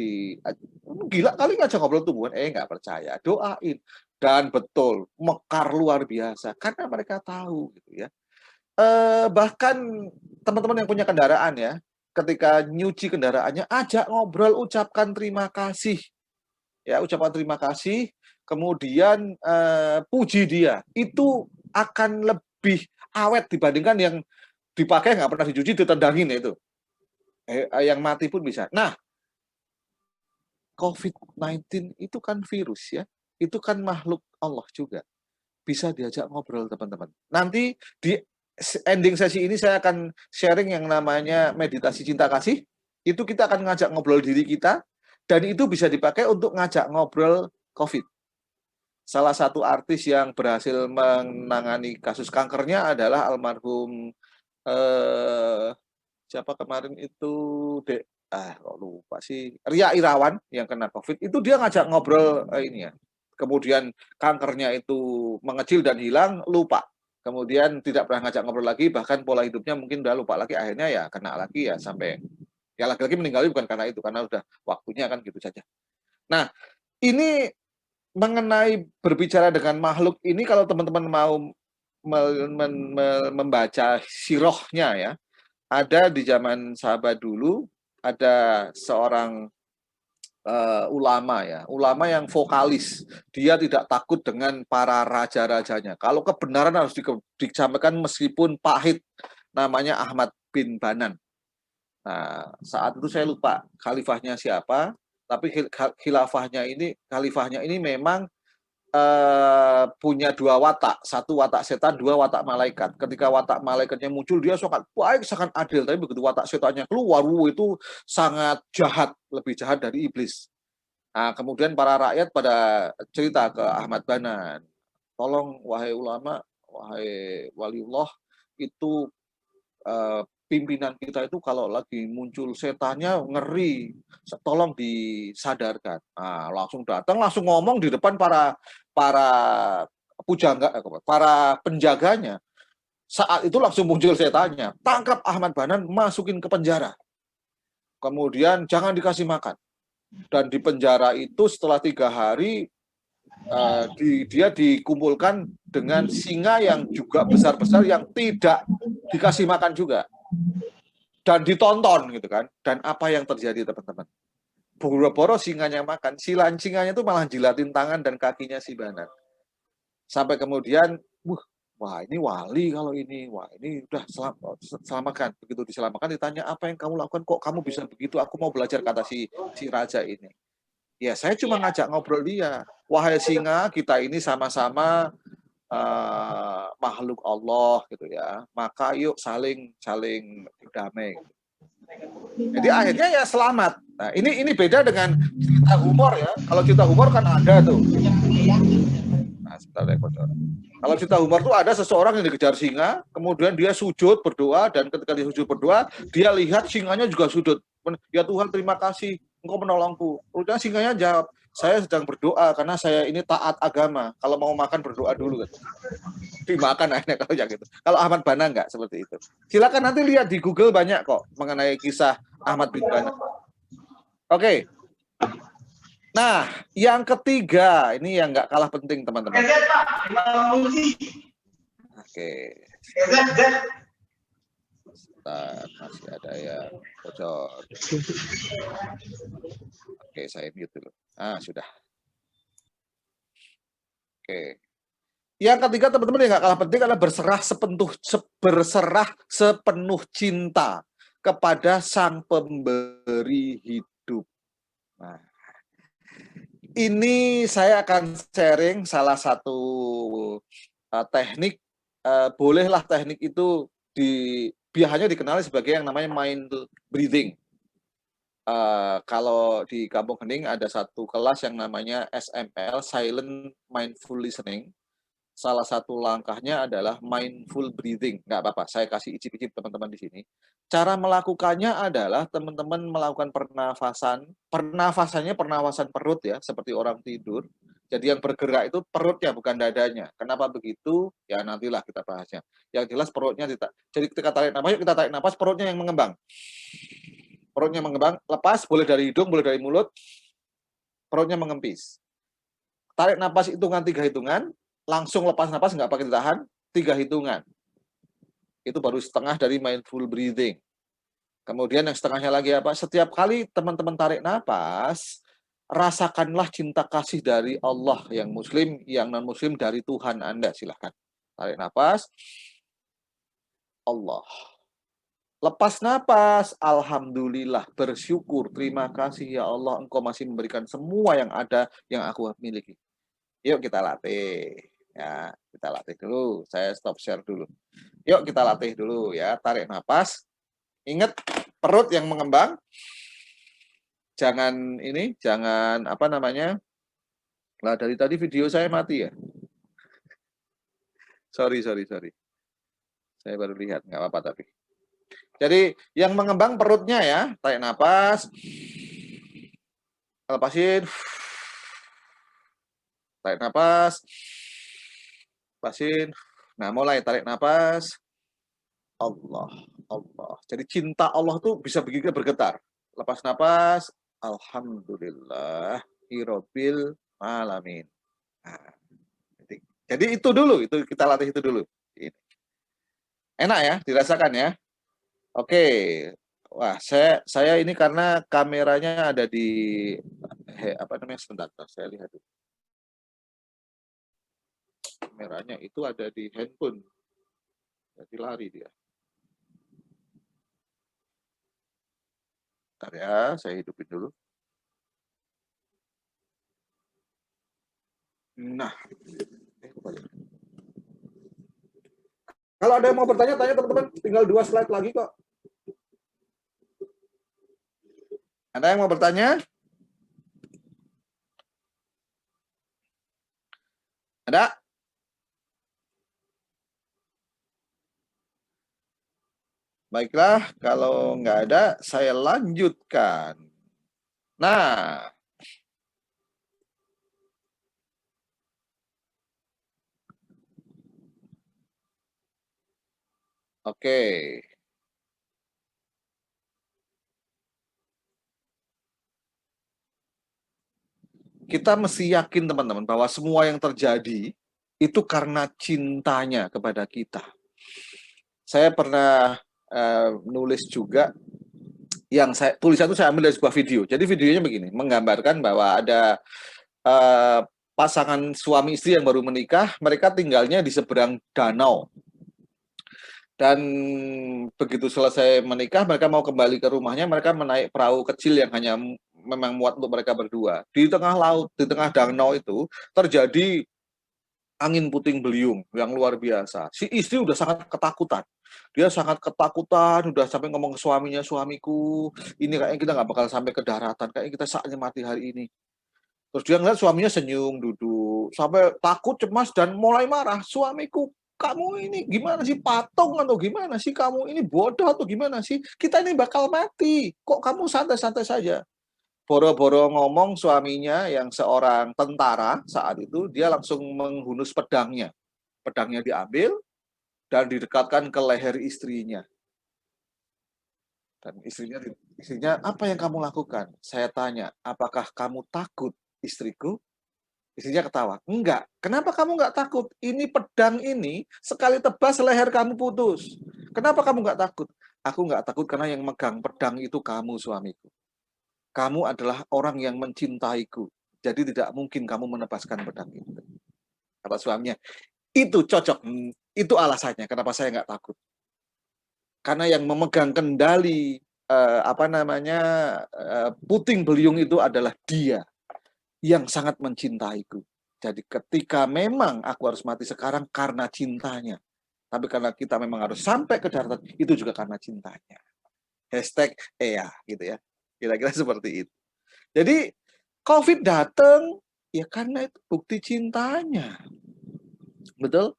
gila kali ngajak ngobrol tumbuhan, nggak percaya, doain. Dan betul, mekar luar biasa, karena mereka tahu gitu ya. Bahkan teman-teman yang punya kendaraan ya, ketika nyuci kendaraannya, ajak ngobrol, ucapkan terima kasih. Ya, ucapan terima kasih, kemudian puji dia. Itu akan lebih awet dibandingkan yang dipakai nggak pernah dicuci, ditendangin itu. Yang mati pun bisa. Nah, COVID-19 itu kan virus ya, itu kan makhluk Allah juga. Bisa diajak ngobrol teman-teman. Nanti di ending sesi ini saya akan sharing yang namanya meditasi cinta kasih. Itu kita akan ngajak ngobrol diri kita, dan itu bisa dipakai untuk ngajak ngobrol COVID. Salah satu artis yang berhasil menangani kasus kankernya adalah almarhum siapa kemarin itu, kok lupa sih, Ria Irawan yang kena COVID, itu dia ngajak ngobrol ini ya. Kemudian kankernya itu mengecil dan hilang, lupa. Kemudian tidak pernah ngajak ngobrol lagi, bahkan pola hidupnya mungkin udah lupa lagi, akhirnya ya kena lagi ya sampai ya lagi-lagi meninggalnya bukan karena itu, karena udah waktunya kan gitu saja. Nah, ini mengenai berbicara dengan makhluk ini kalau teman-teman mau membaca sirohnya ya, ada di zaman sahabat dulu, ada seorang ulama yang vokalis. Dia tidak takut dengan para raja-rajanya. Kalau kebenaran harus disampaikan meskipun pahit. Namanya Ahmad bin Banan. Nah, saat itu saya lupa khalifahnya siapa, tapi khalifahnya ini memang punya dua watak, satu watak setan, dua watak malaikat. Ketika watak malaikatnya muncul, dia sangat baik, sangat adil. Tapi begitu watak setannya keluar, itu sangat jahat, lebih jahat dari iblis. Nah, kemudian para rakyat pada cerita ke Ahmad Banan, tolong wahai ulama, wahai waliullah, itu pimpinan kita itu kalau lagi muncul setannya ngeri, tolong disadarkan. Nah, langsung datang, langsung ngomong di depan para pujangga, para penjaganya. Saat itu langsung muncul setannya, tangkap Ahmad Banan, masukin ke penjara. Kemudian jangan dikasih makan. Dan di penjara itu setelah 3 hari dia dikumpulkan dengan singa yang juga besar-besar yang tidak dikasih makan juga. Dan ditonton gitu kan. Dan apa yang terjadi teman-teman? Boro-boro singanya makan, si lancinganya itu malah jilatin tangan dan kakinya si Banan. Sampai kemudian, wah ini wali kalau ini, wah ini udah selamatkan. Begitu diselamatkan ditanya apa yang kamu lakukan, kok kamu bisa begitu, aku mau belajar, kata si raja ini. Ya saya cuma ngajak ngobrol dia, wahai singa, kita ini sama-sama makhluk Allah gitu ya, maka yuk saling berdamai. Jadi akhirnya ya selamat. Nah, ini beda dengan cerita humor ya. Kalau cerita humor kan ada tuh. Nah, sebentar ya, kalau cerita humor tuh ada seseorang yang dikejar singa, kemudian dia sujud berdoa, dan ketika dia sujud berdoa, dia lihat singanya juga sujud. Ya Tuhan, terima kasih, Engkau menolongku. Kemudian singanya jawab, saya sedang berdoa karena saya ini taat agama. Kalau mau makan berdoa dulu. Gitu. Dimakan akhirnya kalau yang gitu. Kalau Ahmad Bana enggak seperti itu. Silakan nanti lihat di Google, banyak kok mengenai kisah Ahmad bin Bana. Oke. Nah, yang ketiga, ini yang nggak kalah penting teman-teman. Oke. Masih ada ya bocor. Oke, saya mute dulu. Sudah. Oke. Yang ketiga teman-teman yang nggak kalah penting adalah berserah sepenuh cinta kepada Sang Pemberi hidup. Nah, ini saya akan sharing salah satu teknik. Bolehlah teknik itu biasanya dikenali sebagai yang namanya mind breathing. Kalau di Kampung Hening ada satu kelas yang namanya SML, Silent Mindful Listening. Salah satu langkahnya adalah mindful breathing. Nggak apa-apa, saya kasih icip-icip teman-teman di sini. Cara melakukannya adalah teman-teman melakukan pernafasannya pernafasan perut ya, seperti orang tidur. Jadi yang bergerak itu perutnya, bukan dadanya. Kenapa begitu? Ya nantilah kita bahasnya. Yang jelas perutnya tidak. Jadi ketika tarik nafas, kita tarik nafas, perutnya yang mengembang. Perutnya mengembang, lepas, boleh dari hidung, boleh dari mulut, perutnya mengempis. Tarik nafas hitungan 3 hitungan, langsung lepas nafas, nggak pakai ditahan, 3 hitungan. Itu baru setengah dari mindful breathing. Kemudian yang setengahnya lagi apa? Setiap kali teman-teman tarik nafas, rasakanlah cinta kasih dari Allah, yang muslim, yang non-muslim, dari Tuhan Anda. Silahkan. Tarik nafas. Allah. Lepas nafas, alhamdulillah, bersyukur, terima kasih ya Allah, Engkau masih memberikan semua yang ada yang aku miliki. Yuk kita latih. Ya, kita latih dulu. Saya stop share dulu. Yuk kita latih dulu ya. Tarik nafas. Ingat perut yang mengembang. Jangan apa namanya? Lah dari tadi video saya mati ya. Sorry. Saya baru lihat, nggak apa-apa tapi. Jadi yang mengembang perutnya ya, tarik nafas, lepasin, tarik nafas, lepasin. Nah, mulai tarik nafas. Allah, Allah. Jadi cinta Allah tuh bisa begitu bergetar. Lepas nafas, alhamdulillah, Rabbil alamin. Nah, jadi itu dulu, itu kita latih itu dulu. Enak ya, dirasakan ya. Oke. Wah, saya ini karena kameranya ada di apa namanya, sebentar, saya lihat dulu. Kameranya itu ada di handphone. Jadi lari dia. Bentar ya, saya hidupin dulu. Nah, kalau ada yang mau bertanya, tanya teman-teman. Tinggal 2 slide lagi kok. Ada yang mau bertanya? Ada? Baiklah, kalau nggak ada, saya lanjutkan. Nah, oke. Kita mesti yakin teman-teman bahwa semua yang terjadi itu karena cintanya kepada kita. Saya pernah nulis juga, yang tulisan itu saya ambil dari sebuah video. Jadi videonya begini, menggambarkan bahwa ada pasangan suami istri yang baru menikah, mereka tinggalnya di seberang danau. Dan begitu selesai menikah, mereka mau kembali ke rumahnya, mereka menaik perahu kecil yang hanya memang muat untuk mereka berdua. Di tengah laut, di tengah danau itu, terjadi angin puting beliung yang luar biasa. Si istri udah sangat ketakutan. Dia sangat ketakutan, udah sampai ngomong ke suaminya, suamiku, ini kayaknya kita nggak bakal sampai ke daratan, kayaknya kita saatnya mati hari ini. Terus dia ngeliat suaminya senyum, duduk, sampai takut, cemas, dan mulai marah. Suamiku, kamu ini gimana sih, patung atau gimana sih, kamu ini bodoh atau gimana sih, kita ini bakal mati, kok kamu santai-santai saja. Boro-boro ngomong suaminya yang seorang tentara saat itu, dia langsung menghunus pedangnya. Pedangnya diambil dan didekatkan ke leher istrinya. Dan istrinya, apa yang kamu lakukan? Saya tanya, apakah kamu takut, istriku? Istrinya ketawa. Enggak. Kenapa kamu enggak takut? Ini pedang ini sekali tebas leher kamu putus. Kenapa kamu enggak takut? Aku enggak takut karena yang megang pedang itu kamu, suamiku. Kamu adalah orang yang mencintaiku. Jadi tidak mungkin kamu menebaskan pedang itu. Kata suaminya. Itu cocok. Itu alasannya kenapa saya enggak takut. Karena yang memegang kendali puting beliung itu adalah dia yang sangat mencintaiku. Jadi ketika memang aku harus mati sekarang karena cintanya. Tapi karena kita memang harus sampai ke daratan, itu juga karena cintanya. Hashtag Ea, gitu ya. Kira-kira seperti itu. Jadi COVID datang, ya karena itu bukti cintanya. Betul?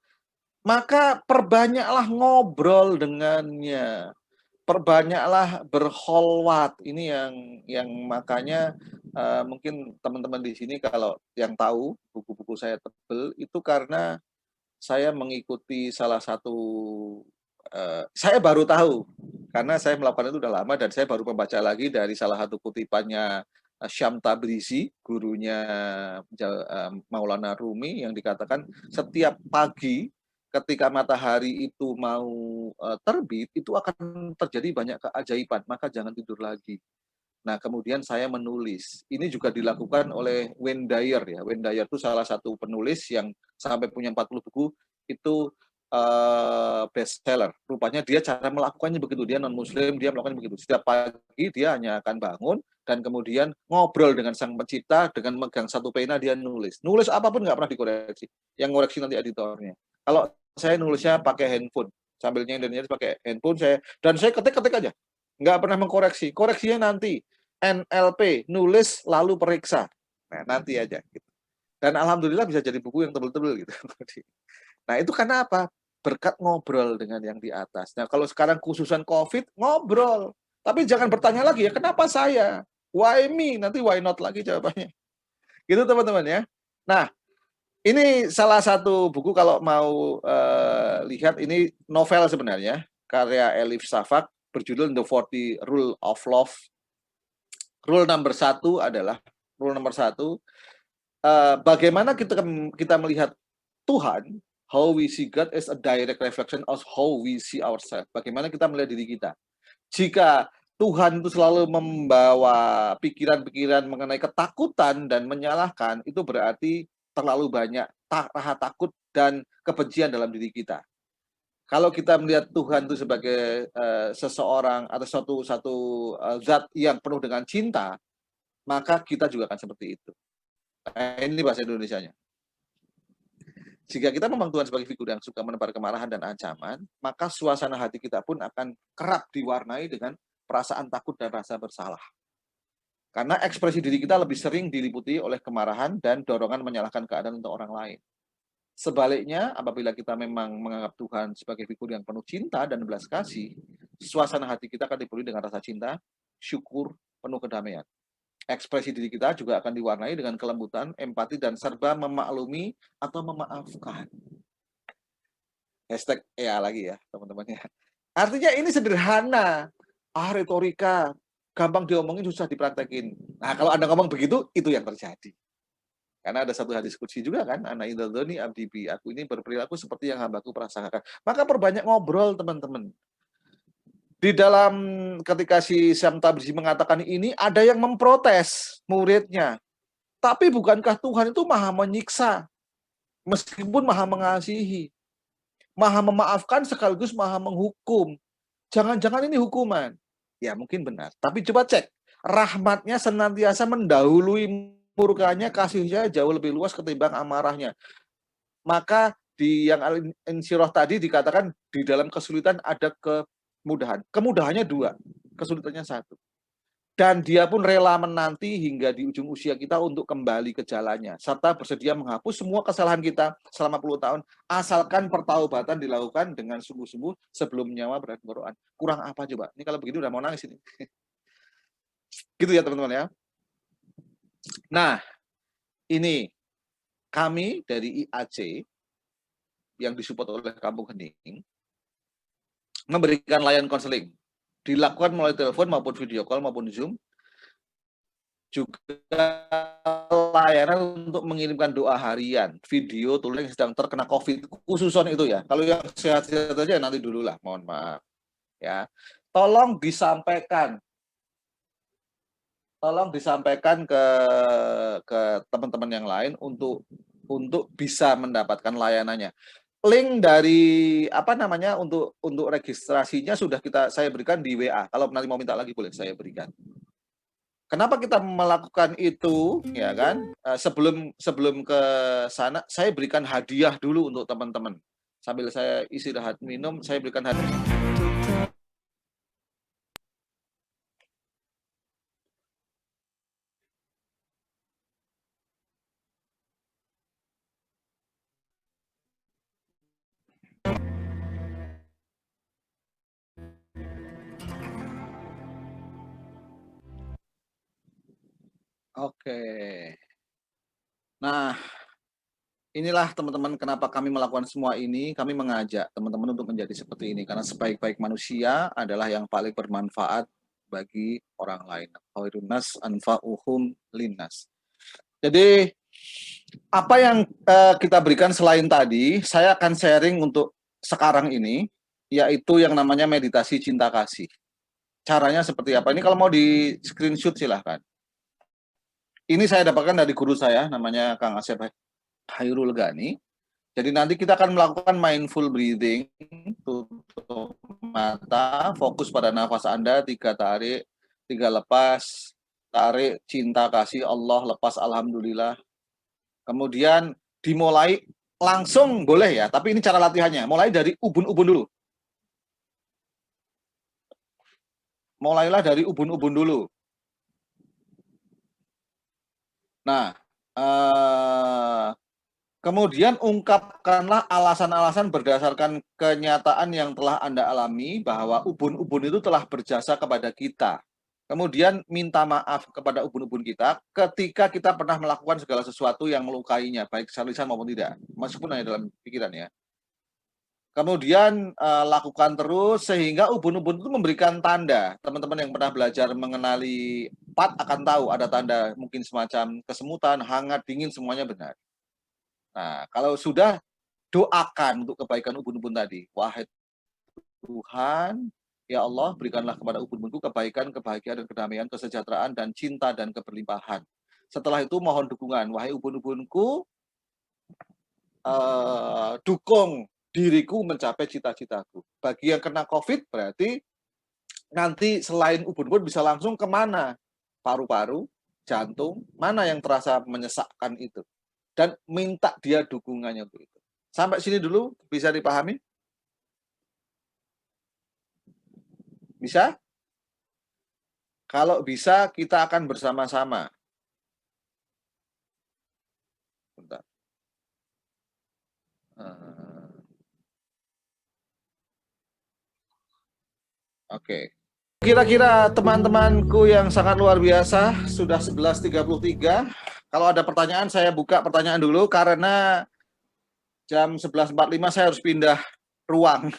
Maka perbanyaklah ngobrol dengannya. Perbanyaklah berkholwat. Ini yang makanya mungkin teman-teman di sini kalau yang tahu buku-buku saya tebel itu karena saya mengikuti salah satu saya baru tahu karena saya melakukan itu udah lama dan saya baru membaca lagi dari salah satu kutipannya Syam Tabrizi, gurunya Maulana Rumi, yang dikatakan setiap pagi ketika matahari itu mau terbit, itu akan terjadi banyak keajaiban, maka jangan tidur lagi. Nah, kemudian saya menulis. Ini juga dilakukan oleh Wayne Dyer ya. Wayne Dyer itu salah satu penulis yang sampai punya 40 buku, itu bestseller. Rupanya dia cara melakukannya begitu. Dia non-muslim, dia melakukan begitu. Setiap pagi dia hanya akan bangun dan kemudian ngobrol dengan sang pencipta, dengan megang satu pena dia nulis. Nulis apapun nggak pernah dikoreksi. Yang ngoreksi nanti editornya. Kalau saya nulisnya pakai handphone, sambil nyender pakai handphone dan saya ketik-ketik aja. Nggak pernah mengkoreksi. Koreksinya nanti. NLP, nulis lalu periksa. Nah, nanti aja. Gitu. Dan alhamdulillah bisa jadi buku yang tebel-tebel gitu. Nah, itu karena apa? berkat ngobrol dengan yang di atas. Nah, kalau sekarang khususan COVID, ngobrol. Tapi jangan bertanya lagi ya, kenapa saya? Why me? Nanti why not lagi jawabannya. Gitu teman-teman ya. Nah, ini salah satu buku kalau mau lihat, ini novel sebenarnya, karya Elif Shafak, berjudul The 40 Rule of Love. Rule nomor satu adalah, bagaimana kita melihat Tuhan, how we see God is a direct reflection of how we see ourselves. Bagaimana kita melihat diri kita. Jika Tuhan itu selalu membawa pikiran-pikiran mengenai ketakutan dan menyalahkan, itu berarti terlalu banyak rasa takut dan kebencian dalam diri kita. Kalau kita melihat Tuhan itu sebagai seseorang atau satu zat yang penuh dengan cinta, maka kita juga akan seperti itu. Nah, ini bahasa Indonesianya. Jika kita memang Tuhan sebagai figur yang suka menebar kemarahan dan ancaman, maka suasana hati kita pun akan kerap diwarnai dengan perasaan takut dan rasa bersalah. Karena ekspresi diri kita lebih sering diliputi oleh kemarahan dan dorongan menyalahkan keadaan untuk orang lain. Sebaliknya, apabila kita memang menganggap Tuhan sebagai figur yang penuh cinta dan belas kasih, suasana hati kita akan dipenuhi dengan rasa cinta, syukur, penuh kedamaian. Ekspresi diri kita juga akan diwarnai dengan kelembutan, empati, dan serba memaklumi atau memaafkan. Hashtag EA lagi ya, teman-teman ya. Artinya ini sederhana. Retorika, gampang diomongin, susah dipraktekin. Nah, kalau Anda ngomong begitu, itu yang terjadi. Karena ada satu hadis qudsi juga kan, ana idzadzani abdi bi, aku ini berperilaku seperti yang hambaku prasangkakan. Maka perbanyak ngobrol, teman-teman. Di dalam ketika si Syam Tabrizi mengatakan ini, ada yang memprotes muridnya. Tapi bukankah Tuhan itu maha menyiksa, meskipun maha mengasihi, maha memaafkan sekaligus maha menghukum. Jangan-jangan ini hukuman. Ya mungkin benar. Tapi coba cek, rahmatnya senantiasa mendahului murkanya, kasihnya jauh lebih luas ketimbang amarahnya. Maka di yang Al-Insyirah tadi dikatakan di dalam kesulitan ada kemudahan. Kemudahannya dua, kesulitannya satu. Dan dia pun rela menanti hingga di ujung usia kita untuk kembali ke jalannya, serta bersedia menghapus semua kesalahan kita selama puluh tahun, asalkan pertaubatan dilakukan dengan sungguh-sungguh sebelum nyawa berakhir tenggorokan. Kurang apa coba? Ini kalau begitu udah mau nangis ini. Gitu ya teman-teman ya. Nah, ini kami dari IAC yang disupport oleh Kampung Hening memberikan layanan konseling, dilakukan melalui telepon maupun video call maupun Zoom, juga layanan untuk mengirimkan doa harian, video tulis yang sedang terkena COVID, khususon itu ya. Kalau yang sehat-sehat aja nanti dulu lah, mohon maaf ya. Tolong disampaikan ke teman-teman yang lain untuk bisa mendapatkan layanannya. Link dari untuk registrasinya sudah saya berikan di WA. Kalau nanti mau minta lagi boleh saya berikan. Kenapa kita melakukan itu, ya kan? Sebelum ke sana, saya berikan hadiah dulu untuk teman-teman. Sambil saya istirahat minum, saya berikan hadiah. Oke. Nah, inilah teman-teman kenapa kami melakukan semua ini. Kami mengajak teman-teman untuk menjadi seperti ini. Karena sebaik-baik manusia adalah yang paling bermanfaat bagi orang lain. Khairun nas anfa'uhum linnas. Jadi, apa yang kita berikan selain tadi, saya akan sharing untuk sekarang ini, yaitu yang namanya meditasi cinta kasih. Caranya seperti apa? Ini kalau mau di screenshot silahkan. Ini saya dapatkan dari guru saya, namanya Kang Asep Hairul Gani. Jadi nanti kita akan melakukan mindful breathing, tutup mata, fokus pada nafas Anda, 3 tarik, 3 lepas, tarik, cinta kasih Allah, lepas alhamdulillah. Kemudian dimulai langsung boleh ya, tapi ini cara latihannya. Mulai dari ubun-ubun dulu. Mulailah dari ubun-ubun dulu. Nah, Kemudian ungkapkanlah alasan-alasan berdasarkan kenyataan yang telah Anda alami bahwa ubun-ubun itu telah berjasa kepada kita. Kemudian minta maaf kepada ubun-ubun kita ketika kita pernah melakukan segala sesuatu yang melukainya, baik secara lisan maupun tidak, meskipun hanya dalam pikiran ya. Kemudian lakukan terus sehingga ubun-ubun itu memberikan tanda. Teman-teman yang pernah belajar mengenali pat akan tahu ada tanda mungkin semacam kesemutan, hangat, dingin, semuanya benar. Nah, kalau sudah, doakan untuk kebaikan ubun-ubun tadi. Wahai Tuhan, ya Allah, berikanlah kepada ubun-ubunku kebaikan, kebahagiaan, dan kedamaian, kesejahteraan, dan cinta, dan keberlimpahan. Setelah itu mohon dukungan. Wahai ubun-ubunku, dukung diriku mencapai cita-citaku. Bagi yang kena COVID, berarti nanti selain ubun-ubun bisa langsung kemana? Paru-paru, jantung, mana yang terasa menyesakkan itu. Dan minta dia dukungannya untuk itu. Sampai sini dulu, bisa dipahami? Bisa? Kalau bisa, kita akan bersama-sama. Bentar. Oke. Kira-kira teman-temanku yang sangat luar biasa, sudah 11.33. Kalau ada pertanyaan, saya buka pertanyaan dulu, karena jam 11.45 saya harus pindah ruang.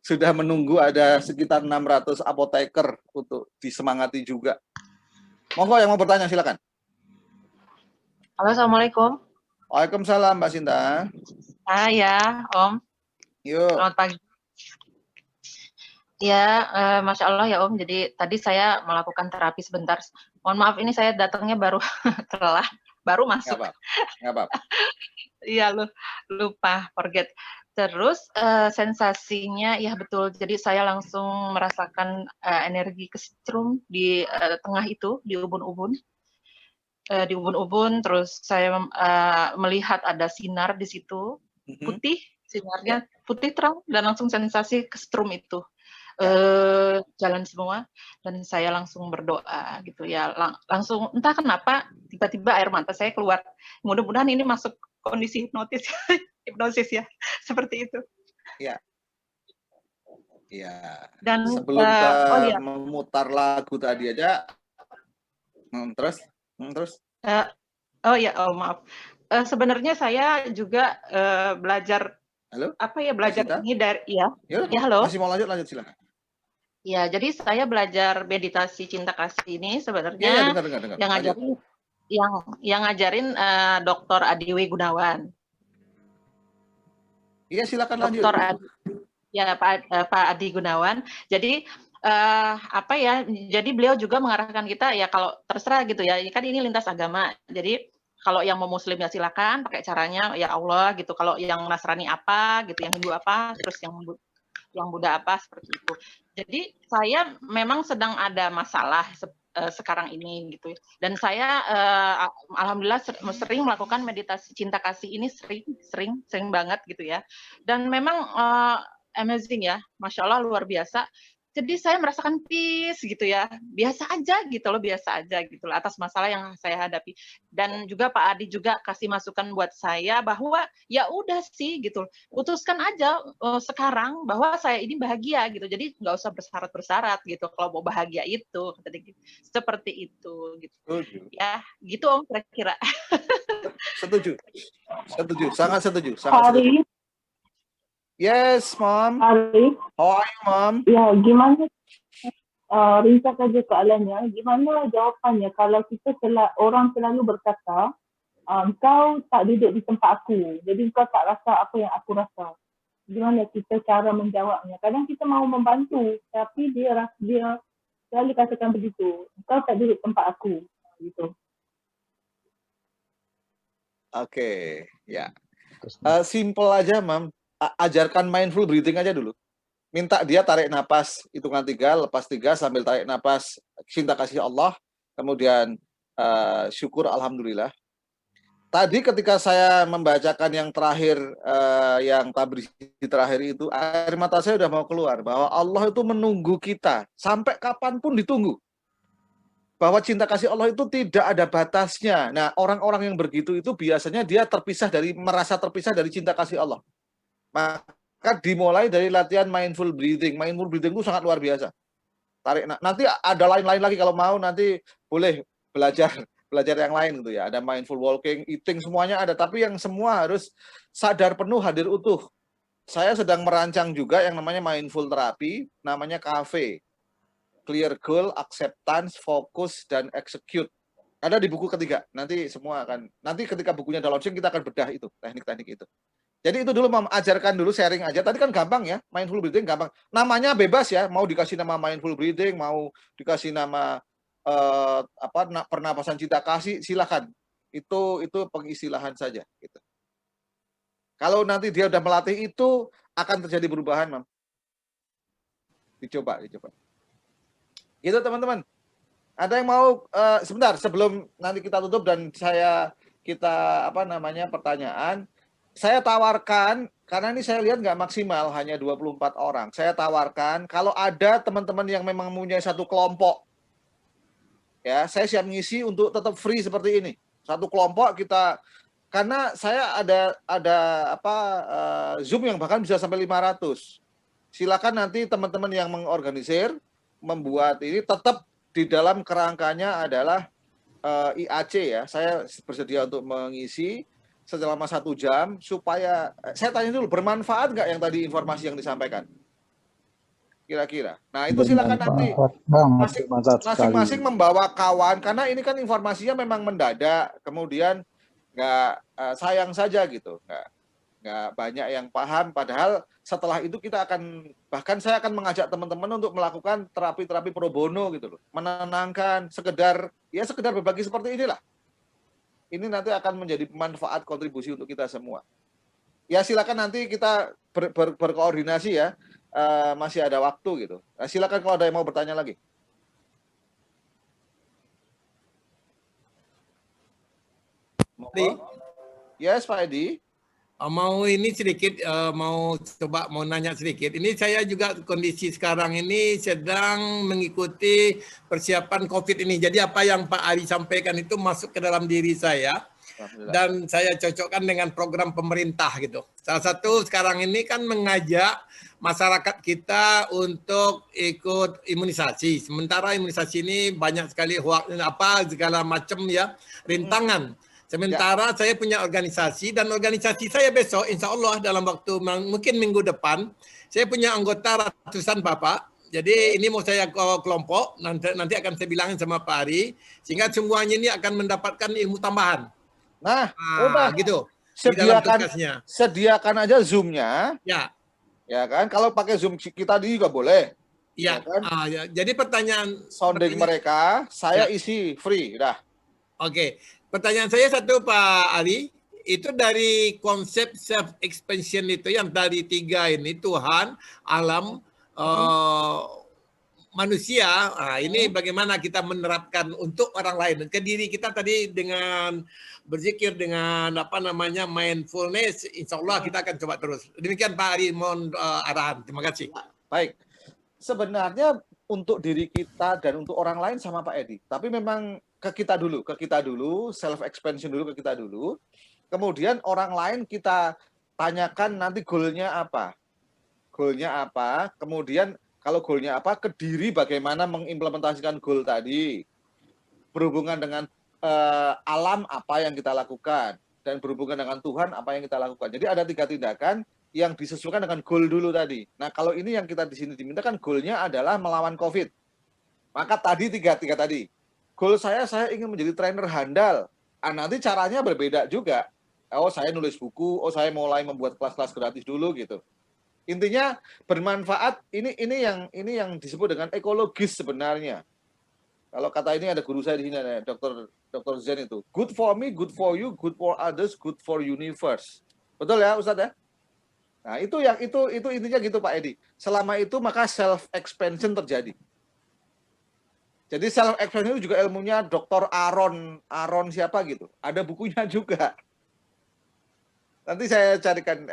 Sudah menunggu ada sekitar 600 apoteker untuk disemangati juga. Monggo yang mau bertanya, silakan. Halo, Assalamualaikum. Waalaikumsalam, Mbak Sinta. Ya, Om. Yuk. Selamat pagi. Ya, Masya Allah ya Om. Jadi tadi saya melakukan terapi sebentar. Mohon maaf, ini saya datangnya baru telah, baru masuk. Nggak apa-apa. Iya, lupa, forget. Terus sensasinya, ya betul. Jadi saya langsung merasakan energi kesetrum di tengah itu, di ubun-ubun. Di ubun-ubun, terus saya melihat ada sinar di situ, putih, sinarnya putih terang, dan langsung sensasi kesetrum itu. Jalan semua, dan saya langsung berdoa gitu ya, langsung entah kenapa tiba-tiba air mata saya keluar. Mudah-mudahan ini masuk kondisi hipnosis ya, seperti itu. Iya. Iya. Dan sebelum memutar lagu tadi aja, terus. Maaf. Sebenarnya saya juga belajar. Halo? Belajar ini dari halo. Masih mau lanjut silakan. Ya, jadi saya belajar meditasi cinta kasih ini sebenarnya dengar. yang ngajarin Dr. Adiwi Gunawan. Iya, silakan lanjut. Pak Adi Gunawan. Jadi jadi beliau juga mengarahkan kita ya, kalau terserah gitu ya. Kan ini lintas agama. Jadi kalau yang mau Muslim ya silakan pakai caranya ya Allah gitu. Kalau yang Nasrani apa gitu, yang Hindu apa, terus yang Buddha apa, seperti itu. Jadi saya memang sedang ada masalah sekarang ini gitu. Dan saya alhamdulillah sering melakukan meditasi cinta kasih ini, sering banget gitu ya. Dan memang amazing ya, Masya Allah, luar biasa. Jadi saya merasakan peace gitu ya, biasa aja gitu loh atas masalah yang saya hadapi. Dan juga Pak Adi juga kasih masukan buat saya bahwa ya udah sih gitu, putuskan aja sekarang bahwa saya ini bahagia gitu, jadi nggak usah bersyarat gitu kalau mau bahagia itu, seperti itu gitu. Ya gitu Om, kira-kira. Setuju, sangat setuju. Yes, Mom. Ari. How are you, Mom? Ya, gimana ringkas saja soalannya, gimana jawapannya kalau orang selalu berkata, kau tak duduk di tempat aku, jadi kau tak rasa apa yang aku rasa. Gimana kita cara menjawabnya? Kadang kita mau membantu, tapi dia selalu katakan begitu, kau tak duduk tempat aku, gitu. Oke, ya. Simple aja, Mam. Ajarkan mindful breathing aja dulu. Minta dia tarik napas, hitungan 3, lepas 3, sambil tarik napas, cinta kasih Allah, kemudian syukur alhamdulillah. Tadi ketika saya membacakan yang terakhir, yang tabrisi terakhir itu, air mata saya udah mau keluar, bahwa Allah itu menunggu kita, sampai kapanpun ditunggu. bahwa cinta kasih Allah itu tidak ada batasnya. Nah, orang-orang yang begitu itu biasanya dia merasa terpisah dari cinta kasih Allah. Maka dimulai dari latihan mindful breathing. Mindful breathing itu sangat luar biasa. Tarik. Nanti ada lain-lain lagi kalau mau, nanti boleh belajar yang lain gitu ya. Ada mindful walking, eating, semuanya ada. Tapi yang semua harus sadar penuh, hadir utuh. Saya sedang merancang juga yang namanya mindful terapi, namanya KAFE. Clear goal, acceptance, fokus, dan execute. Ada di buku ketiga. Nanti semua nanti ketika bukunya udah launching, kita akan bedah itu, teknik-teknik itu. Jadi itu dulu mengajarkan dulu, sharing aja. Tadi kan gampang ya, mindful breathing gampang. Namanya bebas ya, mau dikasih nama mindful breathing, mau dikasih nama pernapasan cinta kasih, silakan. Itu pengistilahan saja. Gitu. Kalau nanti dia udah melatih itu, akan terjadi perubahan, Mam. Dicoba. Gitu teman-teman. Ada yang mau sebentar sebelum nanti kita tutup dan pertanyaan. Saya tawarkan, karena ini saya lihat nggak maksimal, hanya 24 orang. Saya tawarkan, kalau ada teman-teman yang memang mempunyai satu kelompok, ya saya siap ngisi untuk tetap free seperti ini. Satu kelompok kita, karena saya ada Zoom yang bahkan bisa sampai 500. Silakan nanti teman-teman yang mengorganisir, membuat ini tetap di dalam kerangkanya adalah IAC ya. Saya bersedia untuk mengisi selama 1 jam supaya saya tanya dulu, bermanfaat nggak yang tadi informasi yang disampaikan? Kira-kira. Nah itu silakan nanti masing-masing membawa kawan, karena ini kan informasinya memang mendadak, kemudian nggak sayang saja gitu, nggak banyak yang paham. Padahal setelah itu kita bahkan saya akan mengajak teman-teman untuk melakukan terapi-terapi pro bono gitu loh, menenangkan, sekedar berbagi seperti inilah. Ini nanti akan menjadi manfaat kontribusi untuk kita semua. Ya silakan nanti kita berkoordinasi ya, masih ada waktu gitu. Nah, silakan kalau ada yang mau bertanya lagi. Yes, Pak Edi. Mau ini sedikit, mau nanya sedikit. Ini saya juga kondisi sekarang ini sedang mengikuti persiapan COVID ini. Jadi apa yang Pak Ari sampaikan itu masuk ke dalam diri saya. Dan saya cocokkan dengan program pemerintah gitu. Salah satu sekarang ini kan mengajak masyarakat kita untuk ikut imunisasi. Sementara imunisasi ini banyak sekali segala macam ya rintangan. Sementara saya punya organisasi, dan organisasi saya besok insya Allah dalam waktu mungkin minggu depan, saya punya anggota ratusan Bapak. Jadi ini mau saya kelompok, nanti akan saya bilangin sama Pak Ari, sehingga semuanya ini akan mendapatkan ilmu tambahan. Nah udah gitu. Sediakan aja Zoom-nya. Ya. Ya kan, kalau pakai Zoom kita juga boleh. Ya. Kan? Ya. Jadi pertanyaan mereka, saya isi free, dah. Oke. Pertanyaan saya satu Pak Ali, itu dari konsep self expansion itu yang tadi 3 ini, Tuhan, alam, manusia. Nah, ini bagaimana kita menerapkan untuk orang lain, ke diri kita tadi dengan berzikir, dengan mindfulness, insya Allah kita akan coba terus. Demikian Pak Ali, mohon arahan. Terima kasih. Baik. Sebenarnya untuk diri kita dan untuk orang lain sama Pak Edi, tapi memang ke kita dulu, self expansion dulu, ke kita dulu. Kemudian orang lain kita tanyakan nanti goalnya apa. Kemudian kalau goalnya apa, ke diri bagaimana mengimplementasikan goal tadi. Berhubungan dengan alam apa yang kita lakukan, dan berhubungan dengan Tuhan apa yang kita lakukan. Jadi ada 3 tindakan yang disesuaikan dengan goal dulu tadi. Nah kalau ini yang kita di sini dimintakan goalnya adalah melawan COVID. Maka tadi 3 tadi. Goal saya ingin menjadi trainer handal. Nanti caranya berbeda juga. Oh, saya nulis buku, saya mulai membuat kelas-kelas gratis dulu gitu. Intinya bermanfaat. Ini yang disebut dengan ekologis sebenarnya. Kalau kata ini ada guru saya di sini, ada Dr. Zen itu. Good for me, good for you, good for others, good for universe. Betul ya, Ustadz ya? Nah, itu intinya gitu Pak Edi. Selama itu maka self expansion terjadi. Jadi self expansion itu juga ilmunya Dr. Aaron siapa gitu. Ada bukunya juga. Nanti saya carikan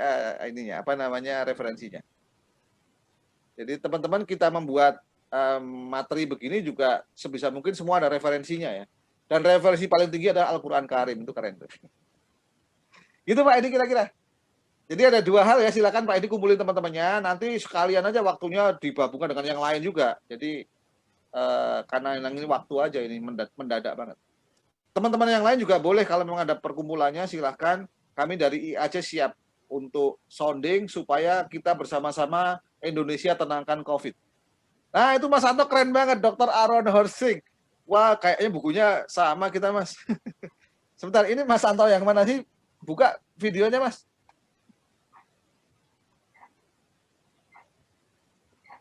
referensinya. Jadi teman-teman kita membuat materi begini juga sebisa mungkin semua ada referensinya ya. Dan referensi paling tinggi adalah Al-Quran Karim, itu keren tuh. Gitu Pak Edi kira-kira. Jadi ada dua hal ya, silakan Pak Edi kumpulin teman-temannya, nanti sekalian aja waktunya digabungkan dengan yang lain juga. Jadi karena ini waktu aja, ini mendadak banget. Teman-teman yang lain juga boleh kalau memang ada perkumpulannya, silahkan. Kami dari IAC siap untuk sounding supaya kita bersama-sama Indonesia tenangkan COVID. Nah itu Mas Anto keren banget, Dr. Aaron Horsing. Wah kayaknya bukunya sama kita Mas. Sebentar, ini Mas Anto yang mana sih? Buka videonya Mas.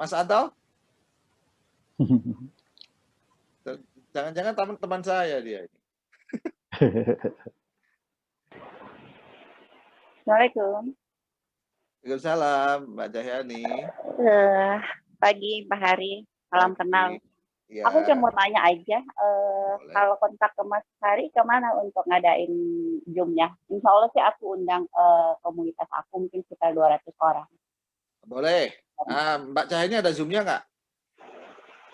Mas Anto? Jangan-jangan teman-teman saya dia ini. Assalamualaikum. Waalaikumsalam, Mbak Jahyani. Pagi, Pak Hari. Salam kenal. Ya. Aku cuma mau tanya aja, kalau kontak ke Mas Hari kemana untuk ngadain Zoom-nya? Insya Allah sih aku undang komunitas aku mungkin sekitar 200 orang. Boleh. Mbak Jahyani ada Zoom-nya nggak?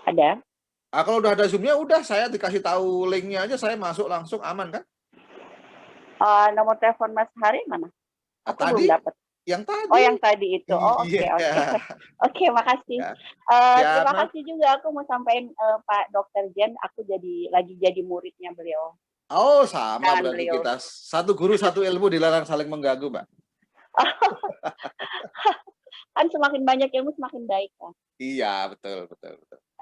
Ada. Kalau udah ada Zoom-nya, udah saya dikasih tahu link-nya aja, saya masuk langsung, aman kan? Nomor telepon Mas Hari mana? Aku Tadi? belum dapat. Yang tadi. Oh, yang tadi itu. Oh, oke, Iya. oke. Oke, makasih. Ya. Terima kasih juga aku mau sampaikan Pak Dr. Jen, aku lagi jadi muridnya beliau. Oh, sama Jangan berarti beliau. kita. Satu guru, satu ilmu, dilarang saling mengganggu, Mbak. Kan semakin banyak ilmu semakin baik kan. Iya, betul.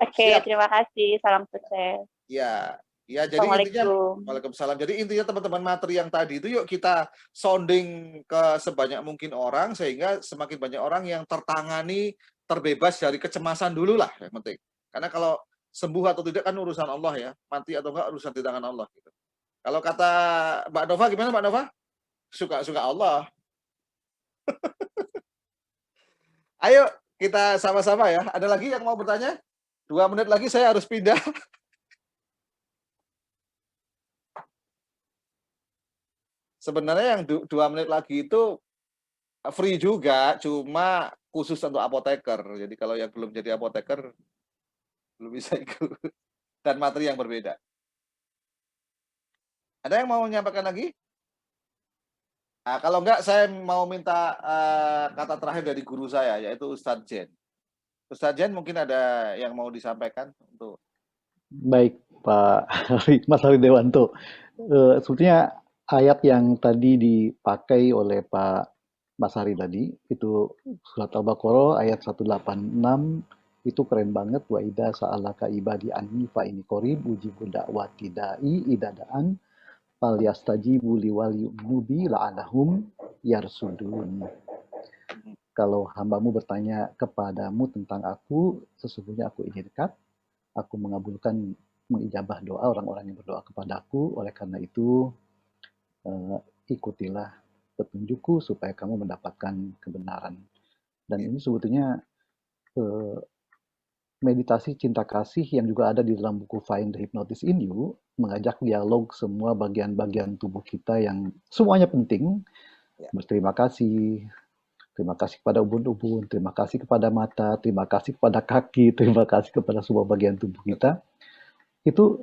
Oke, Siap. terima kasih. Salam sukses. Iya. Ya, jadi intinya, Assalamualaikum. Waalaikumsalam. Jadi intinya teman-teman materi yang tadi itu yuk kita sounding ke sebanyak mungkin orang sehingga semakin banyak orang yang tertangani, terbebas dari kecemasan dulu lah yang penting. Karena kalau sembuh atau tidak kan urusan Allah ya, mati atau enggak urusan di tangan Allah gitu. Kalau kata Mbak Nova gimana Mbak Nova? Suka-suka Allah. Ayo kita sama-sama ya. Ada lagi yang mau bertanya? 2 menit lagi saya harus pindah. Sebenarnya yang 2 menit lagi itu free juga, cuma khusus untuk apoteker. Jadi kalau yang belum jadi apoteker, belum bisa ikut. Dan materi yang berbeda. Ada yang mau menyampaikan lagi? Nah, kalau enggak, saya mau minta kata terakhir dari guru saya, yaitu Ustadz Jen. Ustadz Jen mungkin ada yang mau disampaikan untuk... Baik, Pak Mas Hari Dewanto. Sebetulnya ayat yang tadi dipakai oleh Pak Mas Hari tadi, itu surat Al-Baqarah ayat 186, itu keren banget. Wa idza sa'alaka ibadi anni fa inni qarib ujibu da'wati da'i idza da'an falyastajibu li wal yu'minu la'allahum yarsudun. Kalau hambamu bertanya kepadamu tentang aku, sesungguhnya aku ini dekat, aku mengabulkan, mengijabah doa orang-orang yang berdoa kepadaku. Oleh karena itu, ikutilah petunjukku supaya kamu mendapatkan kebenaran. Dan ini sebetulnya meditasi cinta kasih yang juga ada di dalam buku Find the Hypnotist in You, mengajak dialog semua bagian-bagian tubuh kita yang semuanya penting. Berterima kasih. Terima kasih kepada ubun-ubun, terima kasih kepada mata, terima kasih kepada kaki, terima kasih kepada semua bagian tubuh kita. Itu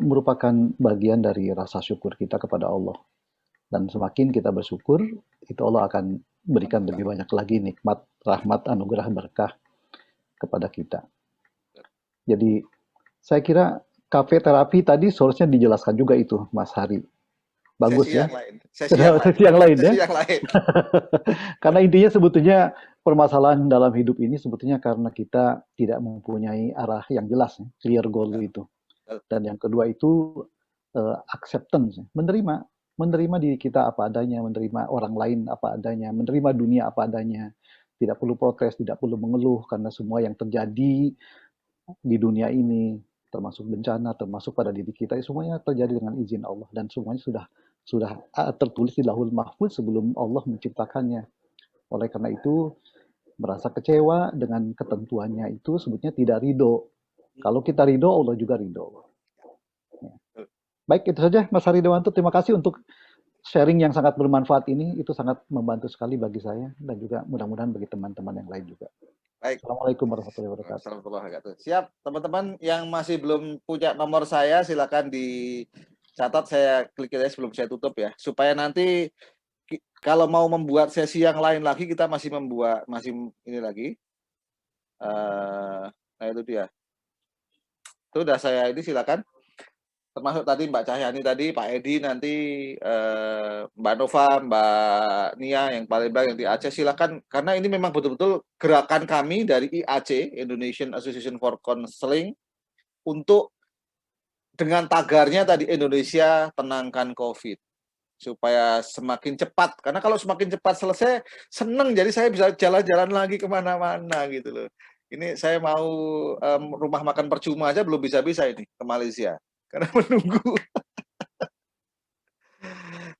merupakan bagian dari rasa syukur kita kepada Allah. Dan semakin kita bersyukur, itu Allah akan berikan lebih banyak lagi nikmat, rahmat, anugerah, berkah kepada kita. Jadi saya kira kafe terapi tadi seharusnya dijelaskan juga itu, Mas Hari. Bagus ya. Sesi yang lain ya. Karena intinya sebetulnya permasalahan dalam hidup ini sebetulnya karena kita tidak mempunyai arah yang jelas, clear goal itu. Dan yang kedua itu acceptance, menerima diri kita apa adanya, menerima orang lain apa adanya, menerima dunia apa adanya. Tidak perlu protes, tidak perlu mengeluh karena semua yang terjadi di dunia ini, termasuk bencana, termasuk pada diri kita, semuanya terjadi dengan izin Allah dan semuanya sudah tertulis di Lauhul Mahfuz sebelum Allah menciptakannya. Oleh karena itu, merasa kecewa dengan ketentuannya itu sebetulnya tidak ridho. Kalau kita ridho, Allah juga ridho. Baik, itu saja Mas Hari Dewanto. Terima kasih untuk sharing yang sangat bermanfaat ini. Itu sangat membantu sekali bagi saya dan juga mudah-mudahan bagi teman-teman yang lain juga. Baik. Assalamualaikum warahmatullahi wabarakatuh. Warahmatullahi wabarakatuh. Siap, teman-teman yang masih belum punya nomor saya, silakan dicatat, saya klik aja sebelum saya tutup ya. Supaya nanti kalau mau membuat sesi yang lain lagi, kita masih ini lagi. Nah itu dia. Itu udah saya ini, silakan. Termasuk tadi Mbak Cahyani tadi, Pak Edi nanti, Mbak Nova, Mbak Nia yang Palembang, yang di Aceh, silakan. Karena ini memang betul-betul gerakan kami dari IAC, Indonesian Association for Counseling, untuk dengan tagarnya tadi, Indonesia tenangkan COVID. Supaya semakin cepat. Karena kalau semakin cepat selesai, seneng. Jadi saya bisa jalan-jalan lagi kemana-mana gitu loh. Ini saya mau rumah makan percuma aja belum bisa-bisa ini ke Malaysia. Karena menunggu.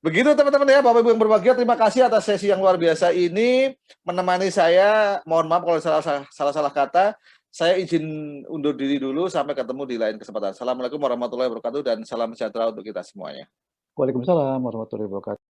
Begitu teman-teman ya, Bapak Ibu yang berbahagia, terima kasih atas sesi yang luar biasa ini menemani saya. Mohon maaf kalau salah kata. Saya izin undur diri dulu, sampai ketemu di lain kesempatan. Assalamualaikum warahmatullahi wabarakatuh dan salam sejahtera untuk kita semuanya. Waalaikumsalam warahmatullahi wabarakatuh.